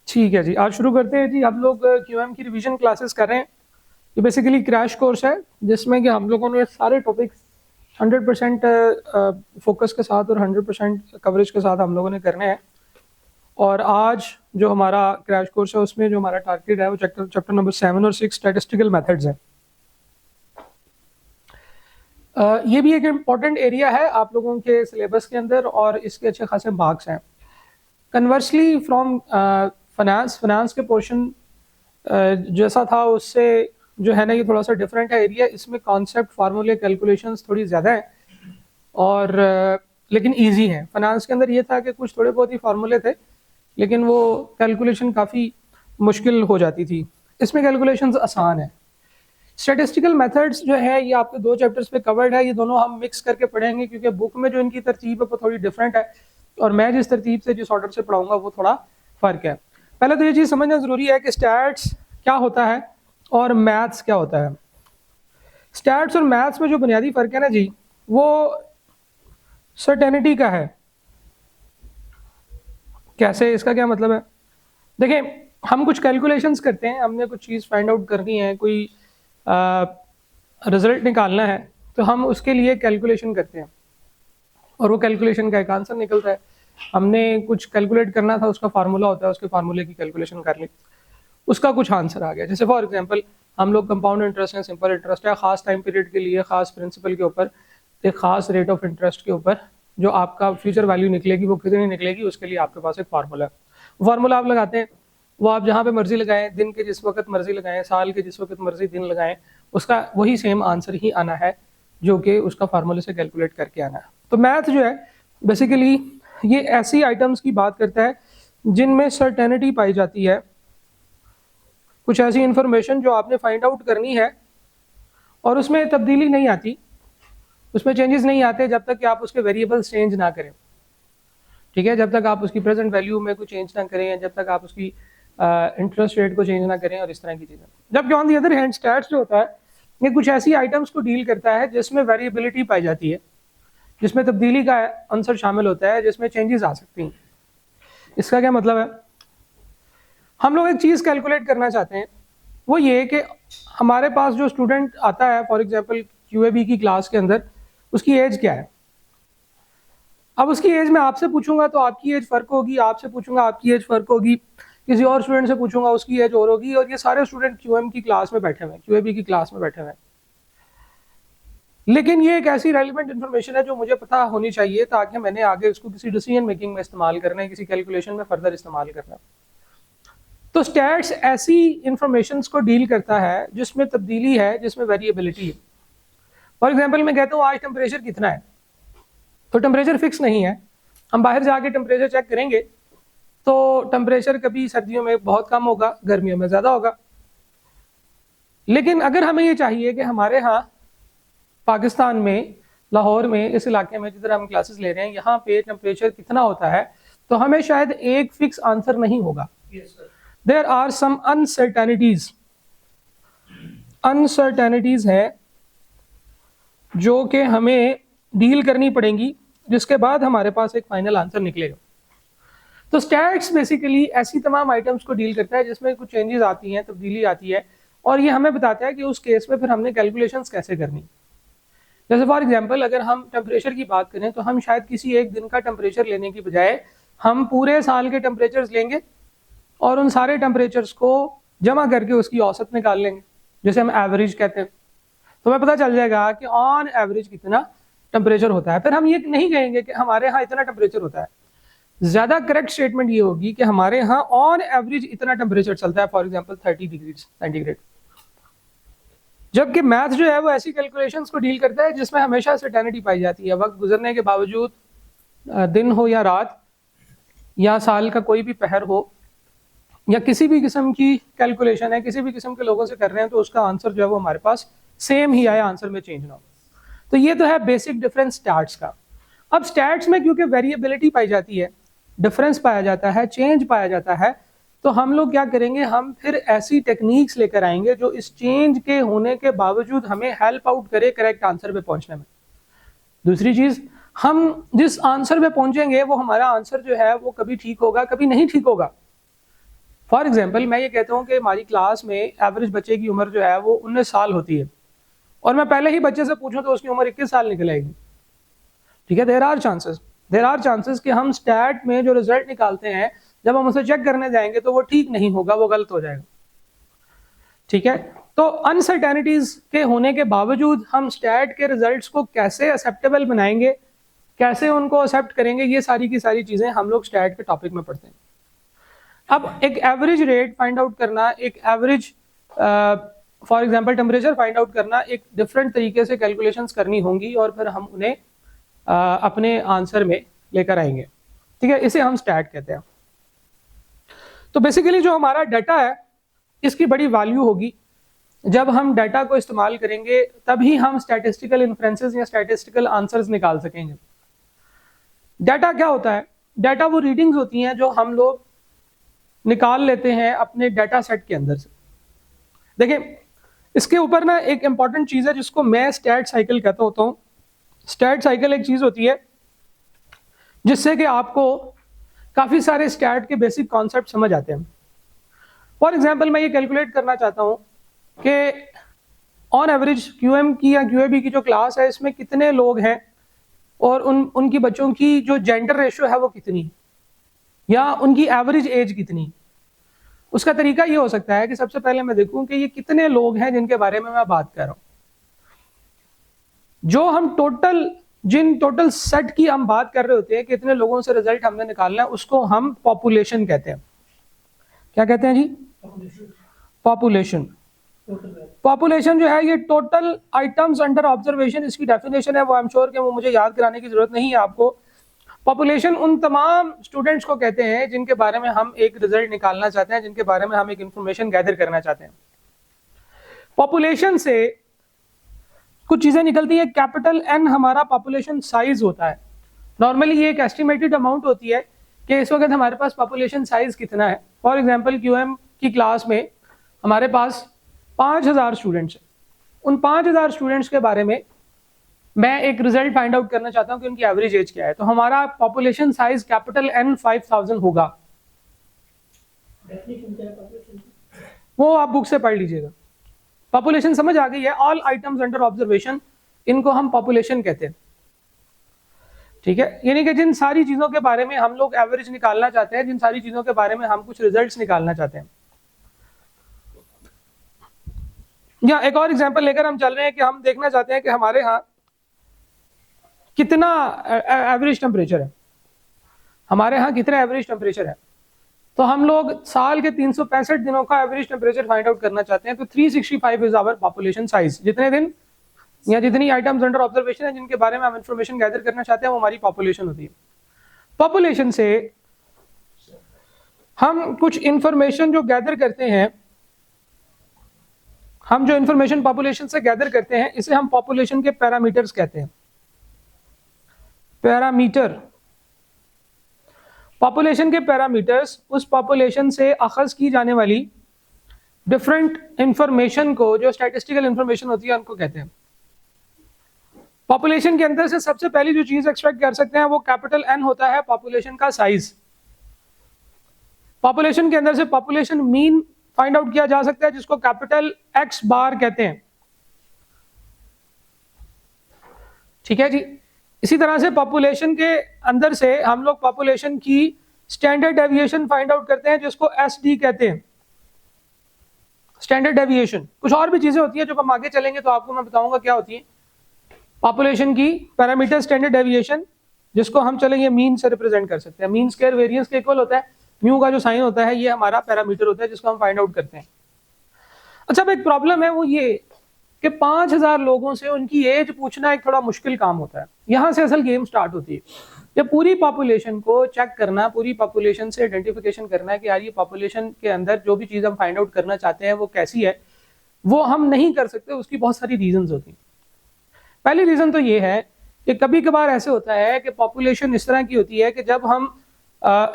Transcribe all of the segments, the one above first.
ठीक है जी, आज शुरू करते हैं जी। हम लोग क्यूएम की रिवीजन क्लासेस कर रहे हैं। ये बेसिकली क्रैश कोर्स है जिसमें कि हम लोगों ने सारे टॉपिक्स 100% फोकस के साथ और 100% कवरेज के साथ हम लोगों ने करने हैं। और आज जो हमारा क्रैश कोर्स है उसमें जो हमारा टारगेट है वो चैप्टर नंबर 7 और 6 स्टैटिस्टिकल मेथड्स है। ये भी एक इम्पॉर्टेंट एरिया है आप लोगों के सिलेबस के अंदर और इसके अच्छे खासे मार्क्स हैं। कन्वर्सली फ्रॉम फाइनेंस के पोर्शन जैसा था उससे जो है ना ये थोड़ा सा डिफरेंट है एरिया। इसमें कॉन्सेप्ट फार्मूले कैलकुलेशंस थोड़ी ज़्यादा है और लेकिन इजी है। फाइनेंस के अंदर ये था कि कुछ थोड़े बहुत ही फार्मूले थे लेकिन वो कैलकुलेशन काफ़ी मुश्किल हो जाती थी। इसमें कैलकुलेशंस आसान है। स्टैटिस्टिकल मेथड्स जो है ये आपके 2 चैप्टर्स पे कवर्ड है। ये दोनों हम मिक्स करके पढ़ेंगे क्योंकि बुक में जो इनकी तरतीब है वो थोड़ी डिफरेंट है और मैं जिस तरतीब से जिस ऑर्डर से पढ़ाऊंगा वो थोड़ा फ़र्क है। पहले तो ये चीज़ समझना ज़रूरी है कि स्टैट्स क्या होता है और मैथ्स क्या होता है। स्टैट्स और मैथ्स में जो बुनियादी फ़र्क है ना जी वो सर्टेनिटी का है। कैसे, इसका क्या मतलब है? देखिए, हम कुछ कैलकुलेशंस करते हैं, हमने कुछ चीज़ फाइंड आउट करनी है, कोई रिजल्ट निकालना है तो हम उसके लिए कैलकुलेशन करते हैं और वो कैलकुलेशन का एक आंसर निकलता है। हमने कुछ कैलकुलेट करना था, उसका फार्मूला होता है, उसके फार्मूले की कैलकुलेशन कर ली, उसका कुछ आंसर आ गया। जैसे फॉर एग्जांपल हम लोग कंपाउंड इंटरेस्ट है, सिंपल इंटरेस्ट है, ख़ास टाइम पीरियड के लिए ख़ास प्रिंसिपल के ऊपर एक ख़ास रेट ऑफ इंटरेस्ट के ऊपर जो आपका फ्यूचर वैल्यू निकलेगी वो कितनी निकलेगी उसके लिए आपके पास एक फार्मूला है। फार्मूला आप लगाते हैं, वो आप जहाँ पे मर्जी लगाएं, दिन के जिस वक्त मर्जी लगाएं, साल के जिस वक्त मर्जी दिन लगाएं, उसका वही सेम आंसर ही आना है जो कि उसका फार्मूले से कैलकुलेट करके आना है। तो मैथ जो है बेसिकली ये ऐसी आइटम्स की बात करता है जिनमें सर्टेनिटी पाई जाती है, कुछ ऐसी इंफॉर्मेशन जो आपने फाइंड आउट करनी है और उसमें तब्दीली नहीं आती, उसमें चेंजेस नहीं आते जब तक कि आप उसके वेरिएबल्स चेंज ना करें। ठीक है, जब तक आप उसकी प्रेजेंट वैल्यू में कुछ चेंज ना करें, जब तक आप उसकी इंटरेस्ट रेट को चेंज ना करें और इस तरह की चीज़ें। जबकि on the other hand stats जो होता है ये कुछ ऐसी आइटम्स को डील करता है जिसमें वेरिएबिलिटी पाई जाती है, जिसमें तब्दीली का आंसर शामिल होता है, जिसमें चेंजेस आ सकती हैं। इसका क्या मतलब है? हम लोग एक चीज़ कैलकुलेट करना चाहते हैं, वो ये कि हमारे पास जो स्टूडेंट आता है फॉर एग्जांपल क्यूएबी की क्लास के अंदर, उसकी एज क्या है। अब उसकी एज मैं आपसे पूछूंगा तो आपकी एज फ़र्क होगी, आपसे पूछूंगा आपकी एज फ़र्क होगी, किसी और स्टूडेंट से पूछूंगा उसकी एज और होगी, और ये सारे स्टूडेंट क्यूएम की क्लास में बैठे हुए हैं, क्यूएबी की क्लास में बैठे हुए हैं। लेकिन ये एक ऐसी रेलिवेंट इन्फॉर्मेशन है जो मुझे पता होनी चाहिए ताकि मैंने आगे उसको किसी डिसीजन मेकिंग में इस्तेमाल करना है, किसी कैलकुलेशन में फर्दर इस्तेमाल करना है। तो स्टैट्स ऐसी इंफॉर्मेशन को डील करता है जिसमें तब्दीली है, जिसमें वेरिएबिलिटी है। फॉर एग्जाम्पल मैं कहता हूँ आज टेम्परेचर कितना है, तो टेम्परेचर फिक्स नहीं है। हम बाहर जाके टेम्परेचर चेक करेंगे तो टेम्परेचर कभी सर्दियों में बहुत कम होगा, गर्मियों में ज़्यादा होगा। लेकिन अगर हमें ये चाहिए कि हमारे यहाँ पाकिस्तान में, लाहौर में, इस इलाके में जिधर हम क्लासेस ले रहे हैं, यहाँ पे टेम्परेचर कितना होता है, तो हमें शायद एक फिक्स आंसर नहीं होगा। There are some uncertainties, uncertainties है जो कि हमें डील करनी पड़ेंगी, जिसके बाद हमारे पास एक फाइनल आंसर निकलेगा। तो स्टैट्स बेसिकली ऐसी तमाम आइटम्स को डील करता है जिसमें कुछ चेंजेस आती हैं, तब्दीली आती है, और ये हमें बताता है कि उस केस में फिर हमने कैलकुलेशंस कैसे करनी। जैसे फॉर एग्जांपल अगर हम टेम्परेचर की बात करें तो हम शायद किसी एक दिन का टेम्परेचर लेने की बजाय हम पूरे साल के टेम्परेचर्स लेंगे और उन सारे टेम्परेचर्स को जमा करके उसकी औसत निकाल लेंगे, जैसे हम एवरेज कहते हैं। तो हमें पता चल जाएगा कि ऑन एवरेज कितना टेम्परेचर होता है। फिर हम ये नहीं कहेंगे कि हमारे यहाँ इतना टेम्परेचर होता है, ज़्यादा करेक्ट स्टेटमेंट ये होगी कि हमारे यहाँ ऑन एवरेज इतना टेम्परेचर चलता है, फॉर एग्जांपल 30 डिग्री सेंटीग्रेड। जबकि मैथ जो है वो ऐसी कैलकुलेशंस को डील करता है जिसमें हमेशा सर्टेनिटी पाई जाती है, वक्त गुजरने के बावजूद, दिन हो या रात या साल का कोई भी पहर हो या किसी भी किस्म की कैलकुलेशन है, किसी भी किस्म के लोगों से कर रहे हैं, तो उसका आंसर जो है वो हमारे पास सेम ही आया, आंसर में चेंज ना हो। तो ये तो है बेसिक डिफरेंस स्टैट्स का। अब स्टैट्स में क्योंकि वेरिएबिलिटी पाई जाती है, डिफरेंस पाया जाता है, चेंज पाया जाता है, तो हम लोग क्या करेंगे, हम फिर ऐसी टेक्निक्स लेकर आएंगे जो इस चेंज के होने के बावजूद हमें हेल्प आउट करे करेक्ट आंसर पे पहुंचने में। दूसरी चीज, हम जिस आंसर पे पहुंचेंगे वो हमारा आंसर जो है वो कभी ठीक होगा, कभी नहीं ठीक होगा। फॉर एग्जाम्पल मैं ये कहता हूँ कि हमारी क्लास में एवरेज बच्चे की उम्र जो है वो 19 साल होती है, और मैं पहले ही बच्चे से पूछूं तो उसकी उम्र 21 साल निकल आएगी। ठीक है, देयर आर चांसेस कि हम स्टैट में जो रिजल्ट निकालते हैं जब हम उसे चेक करने जाएंगे तो वो ठीक नहीं होगा, वो गलत हो जाएगा। ठीक है, तो अनसर्टेनिटीज के होने के बावजूद हम स्टैट के रिजल्ट्स को कैसे एक्सेप्टेबल बनाएंगे, कैसे उनको एक्सेप्ट करेंगे, ये सारी की सारी चीजें हम लोग स्टैट के टॉपिक में पढ़ते हैं। अब एक एवरेज रेट फाइंड आउट करना, एक average for example temperature find out करना, एक डिफरेंट तरीके से कैलकुलेशंस करनी होंगी और फिर हम उन्हें अपने आंसर में लेकर आएंगे। ठीक है, इसे हम स्टैट कहते हैं। तो बेसिकली जो हमारा डाटा है इसकी बड़ी वैल्यू होगी। जब हम डाटा को इस्तेमाल करेंगे तभी हम स्टैटिस्टिकल इन्फ्रेंसेस या स्टैटिस्टिकल आंसर्स निकाल सकेंगे। डाटा क्या होता है? डाटा वो रीडिंग्स होती हैं जो हम लोग निकाल लेते हैं अपने डाटा सेट के अंदर से। देखिए, इसके ऊपर ना एक इंपॉर्टेंट चीज है जिसको मैं स्टैट साइकिल कहता होता हूँ। स्टैट साइकिल एक चीज होती है जिससे कि आपको काफी सारे स्टैट के बेसिक कॉन्सेप्ट समझ आते हैं। फॉर एग्जाम्पल मैं ये कैलकुलेट करना चाहता हूँ कि ऑन एवरेज क्यूएम की या क्यूएबी की जो क्लास है इसमें कितने लोग हैं और उनकी बच्चों की जो जेंडर रेशियो है वो कितनी, या उनकी एवरेज एज कितनी। उसका तरीका ये हो सकता है कि सबसे पहले मैं देखूं कि ये कितने लोग हैं जिनके बारे में मैं बात कर रहा हूं। जो हम टोटल सेट की हम बात कर रहे होते हैं, कितने लोगों से रिजल्ट हमने निकालना है, उसको हम पॉपुलेशन कहते हैं। क्या कहते हैं जी? पॉपुलेशन। पॉपुलेशन जो है ये टोटल आइटम्स अंडर ऑब्जर्वेशन, इसकी डेफिनेशन है, वो आई एम श्योर कि वो मुझे याद कराने की जरूरत नहीं है आपको। पॉपुलेशन उन तमाम स्टूडेंट्स को कहते हैं जिनके बारे में हम एक रिजल्ट निकालना चाहते हैं, जिनके बारे में हम एक इंफॉर्मेशन गैदर करना चाहते हैं। पॉपुलेशन से कुछ चीजें निकलती है। कैपिटल एन हमारा पॉपुलेशन साइज होता है। नॉर्मली ये एक एस्टिमेटेड अमाउंट होती है कि इस वक्त हमारे पास पॉपुलेशन साइज कितना है। फॉर एग्जांपल क्यूएम की क्लास में हमारे पास 5000 स्टूडेंट्स हैं। उन 5000 स्टूडेंट्स के बारे में मैं एक रिजल्ट फाइंड आउट करना चाहता हूं कि उनकी एवरेज एज क्या है। तो हमारा पॉपुलेशन साइज कैपिटल एन 5000 होगा। वो आप बुक से पढ़ लीजिएगा। पॉपुलेशन समझ आ गई है? ऑल आइटम्स अंडर ऑब्जर्वेशन, इनको हम पॉपुलेशन कहते हैं। ठीक है, यानी कि जिन सारी चीजों के बारे में हम लोग एवरेज निकालना चाहते हैं, जिन सारी चीजों के बारे में हम कुछ रिजल्ट्स निकालना चाहते हैं। या एक और एग्जांपल लेकर हम चल रहे हैं कि हम देखना चाहते हैं कि हमारे यहाँ कितना एवरेज टेम्परेचर है, हमारे यहाँ कितना एवरेज टेम्परेचर है। तो हम लोग साल के 365 दिनों का एवरेज टेम्परेचर फाइंड आउट करना चाहते हैं। तो 365 इज आवर पॉपुलेशन साइज। जितने दिन या जितनी आइटम्स अंडर ऑब्जर्वेशन है जिनके बारे में हम इंफॉर्मेशन गैदर करना चाहते हैं वो हमारी पॉपुलेशन होती है। पॉपुलेशन से हम कुछ इंफॉर्मेशन जो गैदर करते हैं, हम जो इंफॉर्मेशन पॉपुलेशन से गैदर करते हैं इसे हम पॉपुलेशन के पैरामीटर्स कहते हैं। पैरामीटर, पॉपुलेशन के पैरामीटर्स उस पॉपुलेशन से अखज़ की जाने वाली डिफरेंट इंफॉर्मेशन को, जो स्टैटिस्टिकल इंफॉर्मेशन होती है, उनको कहते हैं। पॉपुलेशन के अंदर से सबसे पहली जो चीज एक्सपेक्ट कर सकते हैं वो कैपिटल एन होता है, पॉपुलेशन का साइज। पॉपुलेशन के अंदर से पॉपुलेशन मीन फाइंड आउट किया जा सकता है जिसको कैपिटल एक्स बार कहते हैं। ठीक है जी। इसी तरह से पॉपुलेशन के अंदर से हम लोग पॉपुलेशन की स्टैंडर्ड डेविएशन फाइंड आउट करते हैं जिसको एसडी कहते हैं, स्टैंडर्ड डेविएशन। कुछ और भी चीजें होती हैं जो हम आगे चलेंगे तो आपको मैं बताऊंगा क्या होती है। पॉपुलेशन की पैरामीटर स्टैंडर्ड डेविएशन जिसको हम चलेंगे मीन से रिप्रेजेंट कर सकते हैं। मीन स्क्वायर वेरिएंस के इक्वल होता है। म्यू का जो साइन होता है ये हमारा पैरामीटर होता है जिसको हम फाइंड आउट करते हैं। अच्छा, अब एक प्रॉब्लम है वो ये कि 5000 लोगों से उनकी एज पूछना एक थोड़ा मुश्किल काम होता है। यहाँ से असल गेम स्टार्ट होती है। ये पूरी पॉपुलेशन को चेक करना, पूरी पॉपुलेशन से आइडेंटिफिकेशन करना है कि यार ये पॉपुलेशन के अंदर जो भी चीज़ हम फाइंड आउट करना चाहते हैं वो कैसी है, वो हम नहीं कर सकते। उसकी बहुत सारी रीजंस होती हैं। पहली रीजन तो ये है कि कभी कभार ऐसे होता है कि पॉपुलेशन इस तरह की होती है कि जब हम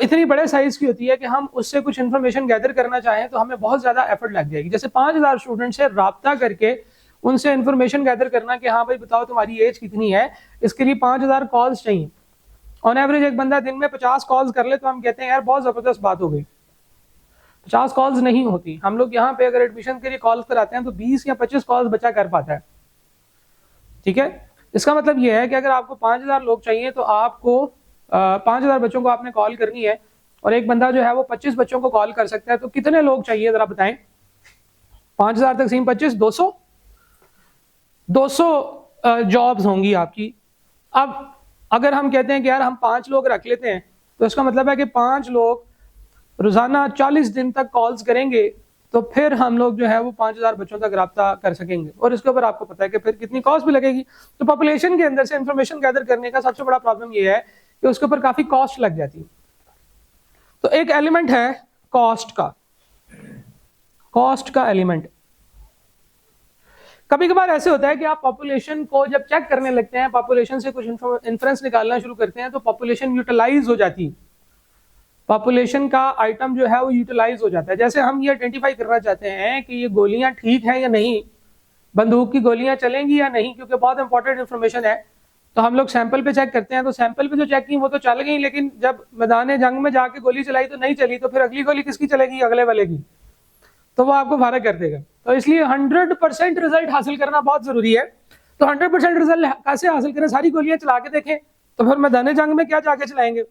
इतनी बड़े साइज की होती है कि हम उससे कुछ इन्फॉर्मेशन गैदर करना चाहें तो हमें बहुत ज़्यादा एफर्ट लग जाएगी। जैसे 5000 स्टूडेंट से रब्ता करके उनसे इन्फॉर्मेशन गैदर करना कि हाँ भाई बताओ तुम्हारी एज कितनी है, इसके लिए 5000 कॉल्स चाहिए। ऑन एवरेज एक बंदा दिन में 50 कॉल्स कर ले तो हम कहते हैं यार बहुत ज़बरदस्त बात हो गई। 50 कॉल्स नहीं होती। हम लोग यहाँ पे अगर एडमिशन के लिए कॉल्स कराते हैं तो 20 या 25 कॉल्स बच्चा कर पाता है, ठीक है। इसका मतलब ये है कि अगर आपको 5000 लोग चाहिए तो आपको 5000 बच्चों को आपने कॉल करनी है, और एक बंदा जो है वो 25 बच्चों को कॉल कर सकता है, तो कितने लोग चाहिए जरा बताएं। 5000 तक सीम 25, 200 जॉब्स होंगी आपकी। अब अगर हम कहते हैं कि यार हम 5 लोग रख लेते हैं, तो इसका मतलब है कि 5 लोग रोजाना 40 दिन तक कॉल्स करेंगे, तो फिर हम लोग जो है वो 5000 बच्चों तक रब्ता कर सकेंगे। और इसके ऊपर आपको पता है कि फिर कितनी कॉस्ट भी लगेगी। तो पॉपुलेशन के अंदर से इंफॉर्मेशन गैदर करने का सबसे बड़ा प्रॉब्लम ये है कि उसके ऊपर काफी कॉस्ट लग जाती है। तो एक एलिमेंट है कॉस्ट का एलिमेंट। कभी कभार ऐसे होता है कि आप पॉपुलेशन को जब चेक करने लगते हैं, पॉपुलेशन से कुछ इन्फ्रेंस निकालना शुरू करते हैं, तो पॉपुलेशन यूटिलाइज हो जाती है, पॉपुलेशन का आइटम जो है वो यूटिलाइज हो जाता है। जैसे हम ये आइडेंटिफाई करना चाहते हैं कि ये गोलियां ठीक है या नहीं, बंदूक की गोलियां चलेंगी या नहीं, क्योंकि बहुत इंपॉर्टेंट इन्फॉर्मेशन है, तो हम लोग सैंपल पे चेक करते हैं। तो सैंपल पे जो चेक की वो तो चल गई, लेकिन जब मैदान जंग में जाके गोली चलाई तो नहीं चली, तो फिर अगली गोली किसकी चलेगी, अगले वाले की, तो वो आपको फारग कर देगा। तो इसलिए 100% रिजल्ट हासिल करना बहुत जरूरी है। तो 100% रिजल्ट कैसे हासिल करें, सारी गोलियां चला के देखें, तो फिर मैदान जंग में क्या जाके चलाएंगे,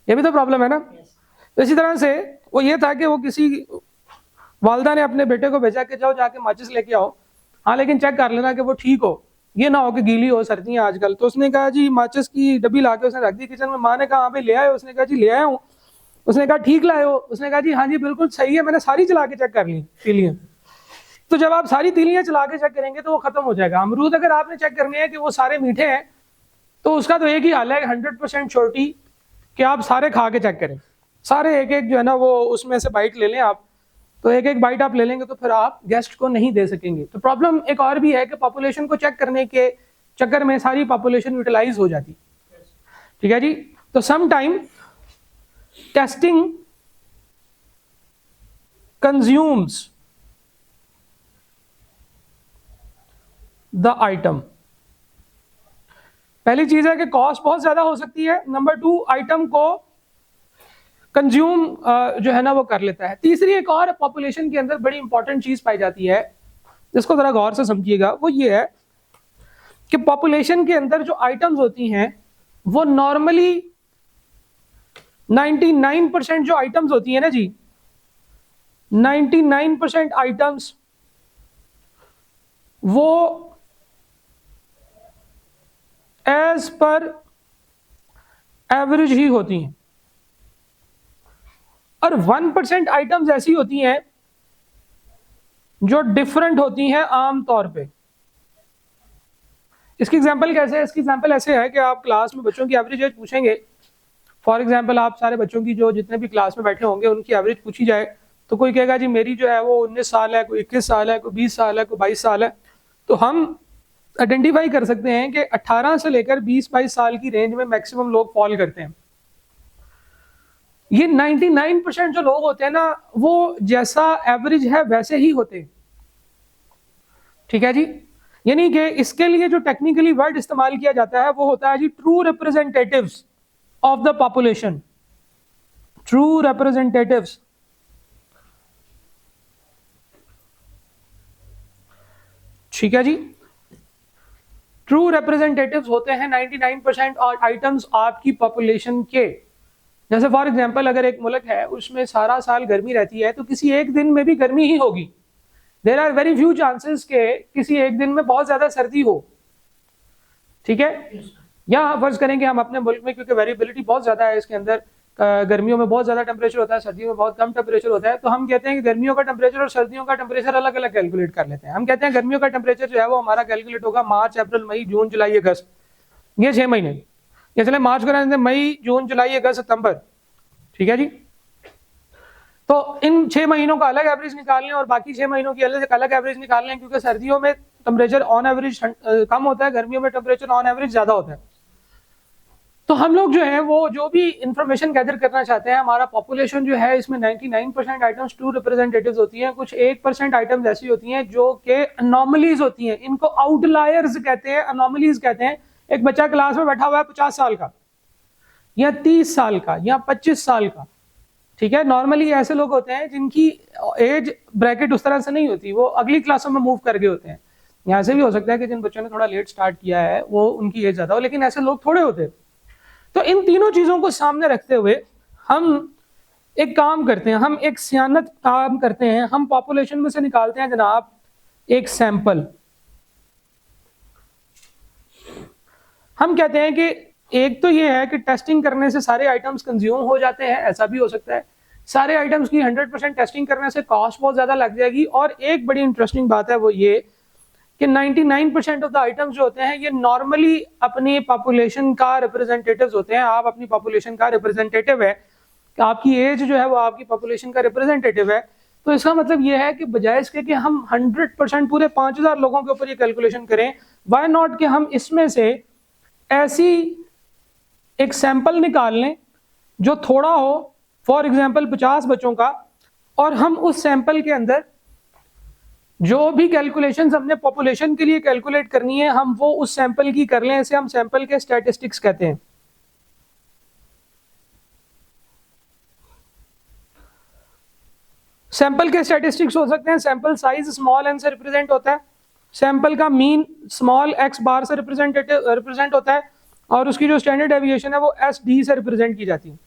ये भी तो प्रॉब्लम है ना। तो इसी तरह से वो ये था कि वो किसी वालदा ने अपने बेटे को भेजा कि जाओ जाके माचिस लेके आओ, हाँ लेकिन चेक कर लेना कि वो ठीक हो, ये ना हो कि गीली हो, सर्दियां आजकल। तो उसने कहा जी माचिस की डब्बी लाके उसने रख दी किचन में। माँ ने कहा हाँ भाई ले आए, उसने कहा जी ले आया हूँ। उसने कहा ठीक लाए हो, उसने कहा जी हाँ जी बिल्कुल सही है, मैंने सारी चला के चेक कर ली तीलियां। तो जब आप सारी तीलियां चला के चेक करेंगे तो वो खत्म हो जाएगा। अमरूद अगर आपने चेक करने हैं कि वो सारे मीठे हैं, तो उसका तो एक ही हाल है 100% श्योरिटी कि आप सारे खा के चेक करें, सारे एक एक जो है ना वो उसमें से बाइट ले लें आप। तो एक एक बाइट आप ले लेंगे तो फिर आप गेस्ट को नहीं दे सकेंगे। तो प्रॉब्लम एक और भी है कि पॉपुलेशन को चेक करने के चक्कर में सारी पॉपुलेशन यूटिलाइज हो जाती, ठीक है जी। तो some time testing consumes the item. पहली चीज है कि कॉस्ट बहुत ज्यादा हो सकती है। नंबर 2, आइटम को कंज्यूम जो है ना वो कर लेता है। तीसरी एक और पॉपुलेशन के अंदर बड़ी इंपॉर्टेंट चीज पाई जाती है, जिसको जरा गौर से समझिएगा, वो ये है कि पॉपुलेशन के अंदर जो आइटम्स होती हैं वो नॉर्मली 99% जो आइटम्स होती है ना जी, 99% आइटम्स वो एज पर एवरेज ही होती हैं, और 1% आइटम्स ऐसी होती हैं जो डिफरेंट होती हैं आम तौर पे। इसकी एग्जांपल कैसे है? इसकी एग्जांपल ऐसे है कि आप क्लास में बच्चों की एवरेज एज पूछेंगे। फॉर एग्जांपल आप सारे बच्चों की जो जितने भी क्लास में बैठे होंगे उनकी एवरेज पूछी जाए, तो कोई कहेगा जी मेरी जो है वो 19 साल है, कोई 21 साल है, कोई 20 साल है, कोई 22 साल है। तो हम आइडेंटिफाई कर सकते हैं कि 18 से लेकर 20-22 साल की रेंज में मैक्सिमम लोग फॉल करते हैं। ये 99% जो लोग होते हैं ना वो जैसा एवरेज है वैसे ही होते हैं, ठीक है जी। यानी कि इसके लिए जो टेक्निकली वर्ड इस्तेमाल किया जाता है वो होता है जी true representatives of the population. True representatives, ठीक है जी। ट्रू रिप्रेजेंटेटिव्स होते हैं 99% और आइटम्स आपकी पॉपुलेशन के। जैसे फॉर एग्जांपल अगर एक मुल्क है उसमें सारा साल गर्मी रहती है, तो किसी एक दिन में भी गर्मी ही होगी। There are very few chances के किसी एक दिन में बहुत ज्यादा सर्दी हो, ठीक है। या फर्ज करेंगे हम अपने मुल्क में, क्योंकि वेरिएबिलिटी बहुत ज्यादा है इसके अंदर, गर्मियों में बहुत ज्यादा टेम्परेचर होता है, सर्दियों में बहुत कम टेम्परेचर होता है, तो हम कहते हैं कि गर्मियों का टेम्परेचर और सर्दियों का टेम्परेचर अलग अलग कैलकुलेट कर लेते हैं। हम कहते हैं गर्मियों का टेम्परेचर जो है वो हमारा कैलकुलेट होगा मार्च, अप्रैल, मई, जून, जुलाई, अगस्त, ये 6 महीने। ये चले मार्च को रहने दें, मई, जून, जुलाई, अगस्त, सितंबर, ठीक है जी। तो इन 6 महीनों का अलग एवरेज निकाल लें और बाकी 6 महीनों की अलग एवरेज निकाल लें, क्योंकि सर्दियों में टेम्परेचर ऑन एवरेज कम होता है, गर्मियों में टेम्परेचर ऑन एवरेज ज्यादा होता है। तो हम लोग जो है वो जो भी इंफॉर्मेशन गैदर करना चाहते हैं, हमारा पॉपुलेशन जो है इसमें 99% आइटम्स ट्रू रिप्रेजेंटेटिव्स होती हैं। कुछ 1% आइटम्स ऐसी होती हैं जो कि अनोमलीज होती हैं, इनको आउटलायर्स कहते हैं, अनोमलीज कहते हैं। एक बच्चा क्लास में बैठा हुआ है 50 साल का या 30 साल का या 25 साल का, ठीक है, नॉर्मली ऐसे लोग होते हैं जिनकी एज ब्रैकेट उस तरह से नहीं होती, वो अगली क्लासों में मूव करके होते हैं। यहाँ से भी हो सकता है कि जिन बच्चों ने थोड़ा लेट स्टार्ट किया है वो उनकी एज ज्यादा हो, लेकिन ऐसे लोग थोड़े होते हैं। तो इन तीनों चीजों को सामने रखते हुए हम एक काम करते हैं, हम एक सियानत काम करते हैं, हम पॉपुलेशन में से निकालते हैं जनाब एक सैंपल। हम कहते हैं कि एक तो ये है कि टेस्टिंग करने से सारे आइटम्स कंज्यूम हो जाते हैं, ऐसा भी हो सकता है। सारे आइटम्स की 100% टेस्टिंग करने से कॉस्ट बहुत ज्यादा लग जाएगी। और एक बड़ी इंटरेस्टिंग बात है वो ये कि 99% ऑफ द आइटम्स जो होते हैं ये नॉर्मली अपनी पॉपुलेशन का रिप्रेजेंटेटिव्स होते हैं। आप अपनी पॉपुलेशन का रिप्रेजेंटेटिव है, आपकी एज जो है वो आपकी पॉपुलेशन का रिप्रेजेंटेटिव है। तो इसका मतलब ये है कि बजाय इसके कि हम 100% पूरे 5000 लोगों के ऊपर ये कैलकुलेशन करें, व्हाई नॉट कि हम इसमें से ऐसी एक सैंपल निकाल लें जो थोड़ा हो, फॉर एग्जांपल 50 बच्चों का, और हम उस सैंपल के अंदर जो भी कैलकुलेशंस हमने पॉपुलेशन के लिए कैलकुलेट करनी है हम वो उस सैंपल की कर लें। इसे हम सैंपल के स्टैटिस्टिक्स कहते हैं। सैंपल के स्टैटिस्टिक्स हो सकते हैं, सैंपल साइज स्मॉल एन से रिप्रेजेंट होता है, सैंपल का मीन स्मॉल एक्स बार से रिप्रेजेंट होता है, और उसकी जो स्टैंडर्ड डेविएशन है वो एस डी से रिप्रेजेंट की जाती है।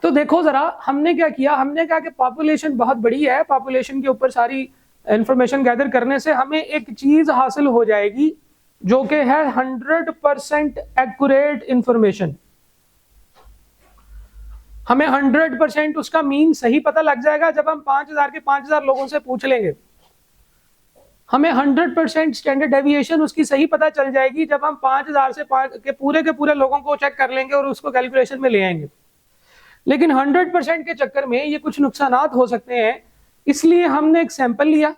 तो देखो जरा हमने क्या किया, हमने कहा कि पॉपुलेशन बहुत बड़ी है, पॉपुलेशन के ऊपर सारी इंफॉर्मेशन गैदर करने से हमें एक चीज हासिल हो जाएगी जो कि है 100% एक्यूरेट इंफॉर्मेशन। हमें 100% उसका मीन सही पता लग जाएगा जब हम 5000 के 5000 लोगों से पूछ लेंगे। हमें 100% स्टैंडर्ड डेविएशन उसकी सही पता चल जाएगी जब हम 5000 से के पूरे लोगों को चेक कर लेंगे और उसको कैलकुलेशन में ले आएंगे। लेकिन 100% के चक्कर में ये कुछ नुकसानात हो सकते हैं, इसलिए हमने एक सैंपल लिया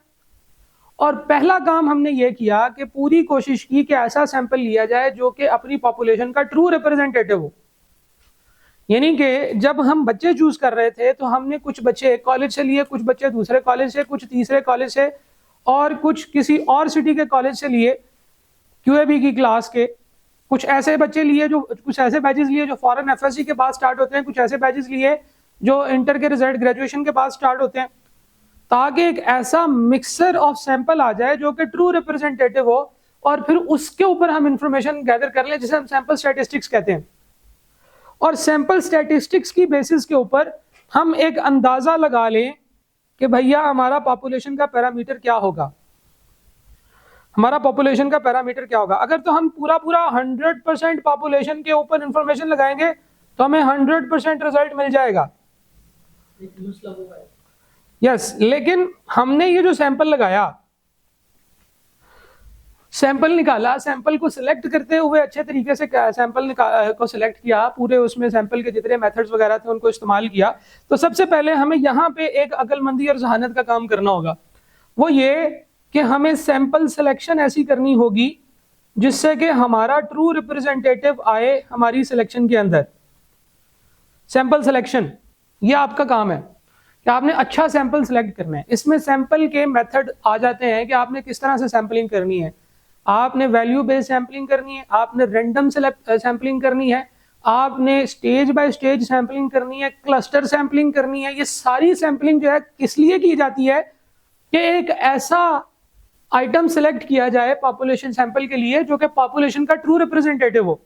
और पहला काम हमने ये किया कि पूरी कोशिश की कि ऐसा सैंपल लिया जाए जो कि अपनी पॉपुलेशन का ट्रू रिप्रेजेंटेटिव हो। यानी कि जब हम बच्चे चूज कर रहे थे तो हमने कुछ बच्चे एक कॉलेज से लिए, कुछ बच्चे दूसरे कॉलेज से, कुछ तीसरे कॉलेज से, और कुछ किसी और सिटी के कॉलेज से लिए, क्यूएबी की क्लास के। कुछ ऐसे बच्चे लिए जो, कुछ ऐसे बैचेस लिए जो फॉरेन एफएससी के बाद स्टार्ट होते हैं, कुछ ऐसे बैचेस लिए जो इंटर के रिजल्ट ग्रेजुएशन के बाद स्टार्ट होते हैं, ताकि एक ऐसा मिक्सर ऑफ सैंपल आ जाए जो कि ट्रू रिप्रेजेंटेटिव हो, और फिर उसके ऊपर हम इंफॉर्मेशन गैदर कर लें जिसे हम सैंपल स्टैटिस्टिक्स कहते हैं। और सैंपल स्टैटिस्टिक्स की बेसिस के ऊपर हम एक अंदाजा लगा लें कि भैया हमारा पॉपुलेशन का पैरामीटर क्या होगा, हमारा पॉपुलेशन का पैरामीटर क्या होगा। अगर तो हम पूरा 100% पॉपुलेशन के ऊपर इंफॉर्मेशन लगाएंगे तो हमें 100% रिजल्ट मिल जाएगा। यस, लेकिन हमने ये जो सैंपल लगाया, सैंपल निकाला, सैंपल को सिलेक्ट करते हुए अच्छे तरीके से सैंपल को सिलेक्ट किया, पूरे उसमें सैंपल के जितने मेथड्स वगैरह थे उनको इस्तेमाल किया। तो सबसे पहले हमें यहाँ पे एक अक्लमंदी और जहानत का काम करना होगा, वो ये कि हमें सैंपल सिलेक्शन ऐसी करनी होगी जिससे कि हमारा ट्रू रिप्रेजेंटेटिव आए हमारी सिलेक्शन के अंदर। सैंपल सिलेक्शन ये आपका काम है कि आपने अच्छा सैंपल सिलेक्ट करना है। इसमें सैंपल के मेथड आ जाते हैं कि आपने किस तरह से सैंपलिंग करनी है। आपने वैल्यू बेस्ड सैंपलिंग करनी है, आपने रैंडम सैंपलिंग करनी है, आपने स्टेज बाय स्टेज सैंपलिंग करनी है, क्लस्टर सैंपलिंग करनी है। ये सारी सैंपलिंग जो है किस लिए की जाती है कि एक ऐसा आइटम सिलेक्ट किया जाए पॉपुलेशन सैंपल के लिए जो कि पॉपुलेशन का ट्रू रिप्रेजेंटेटिव हो,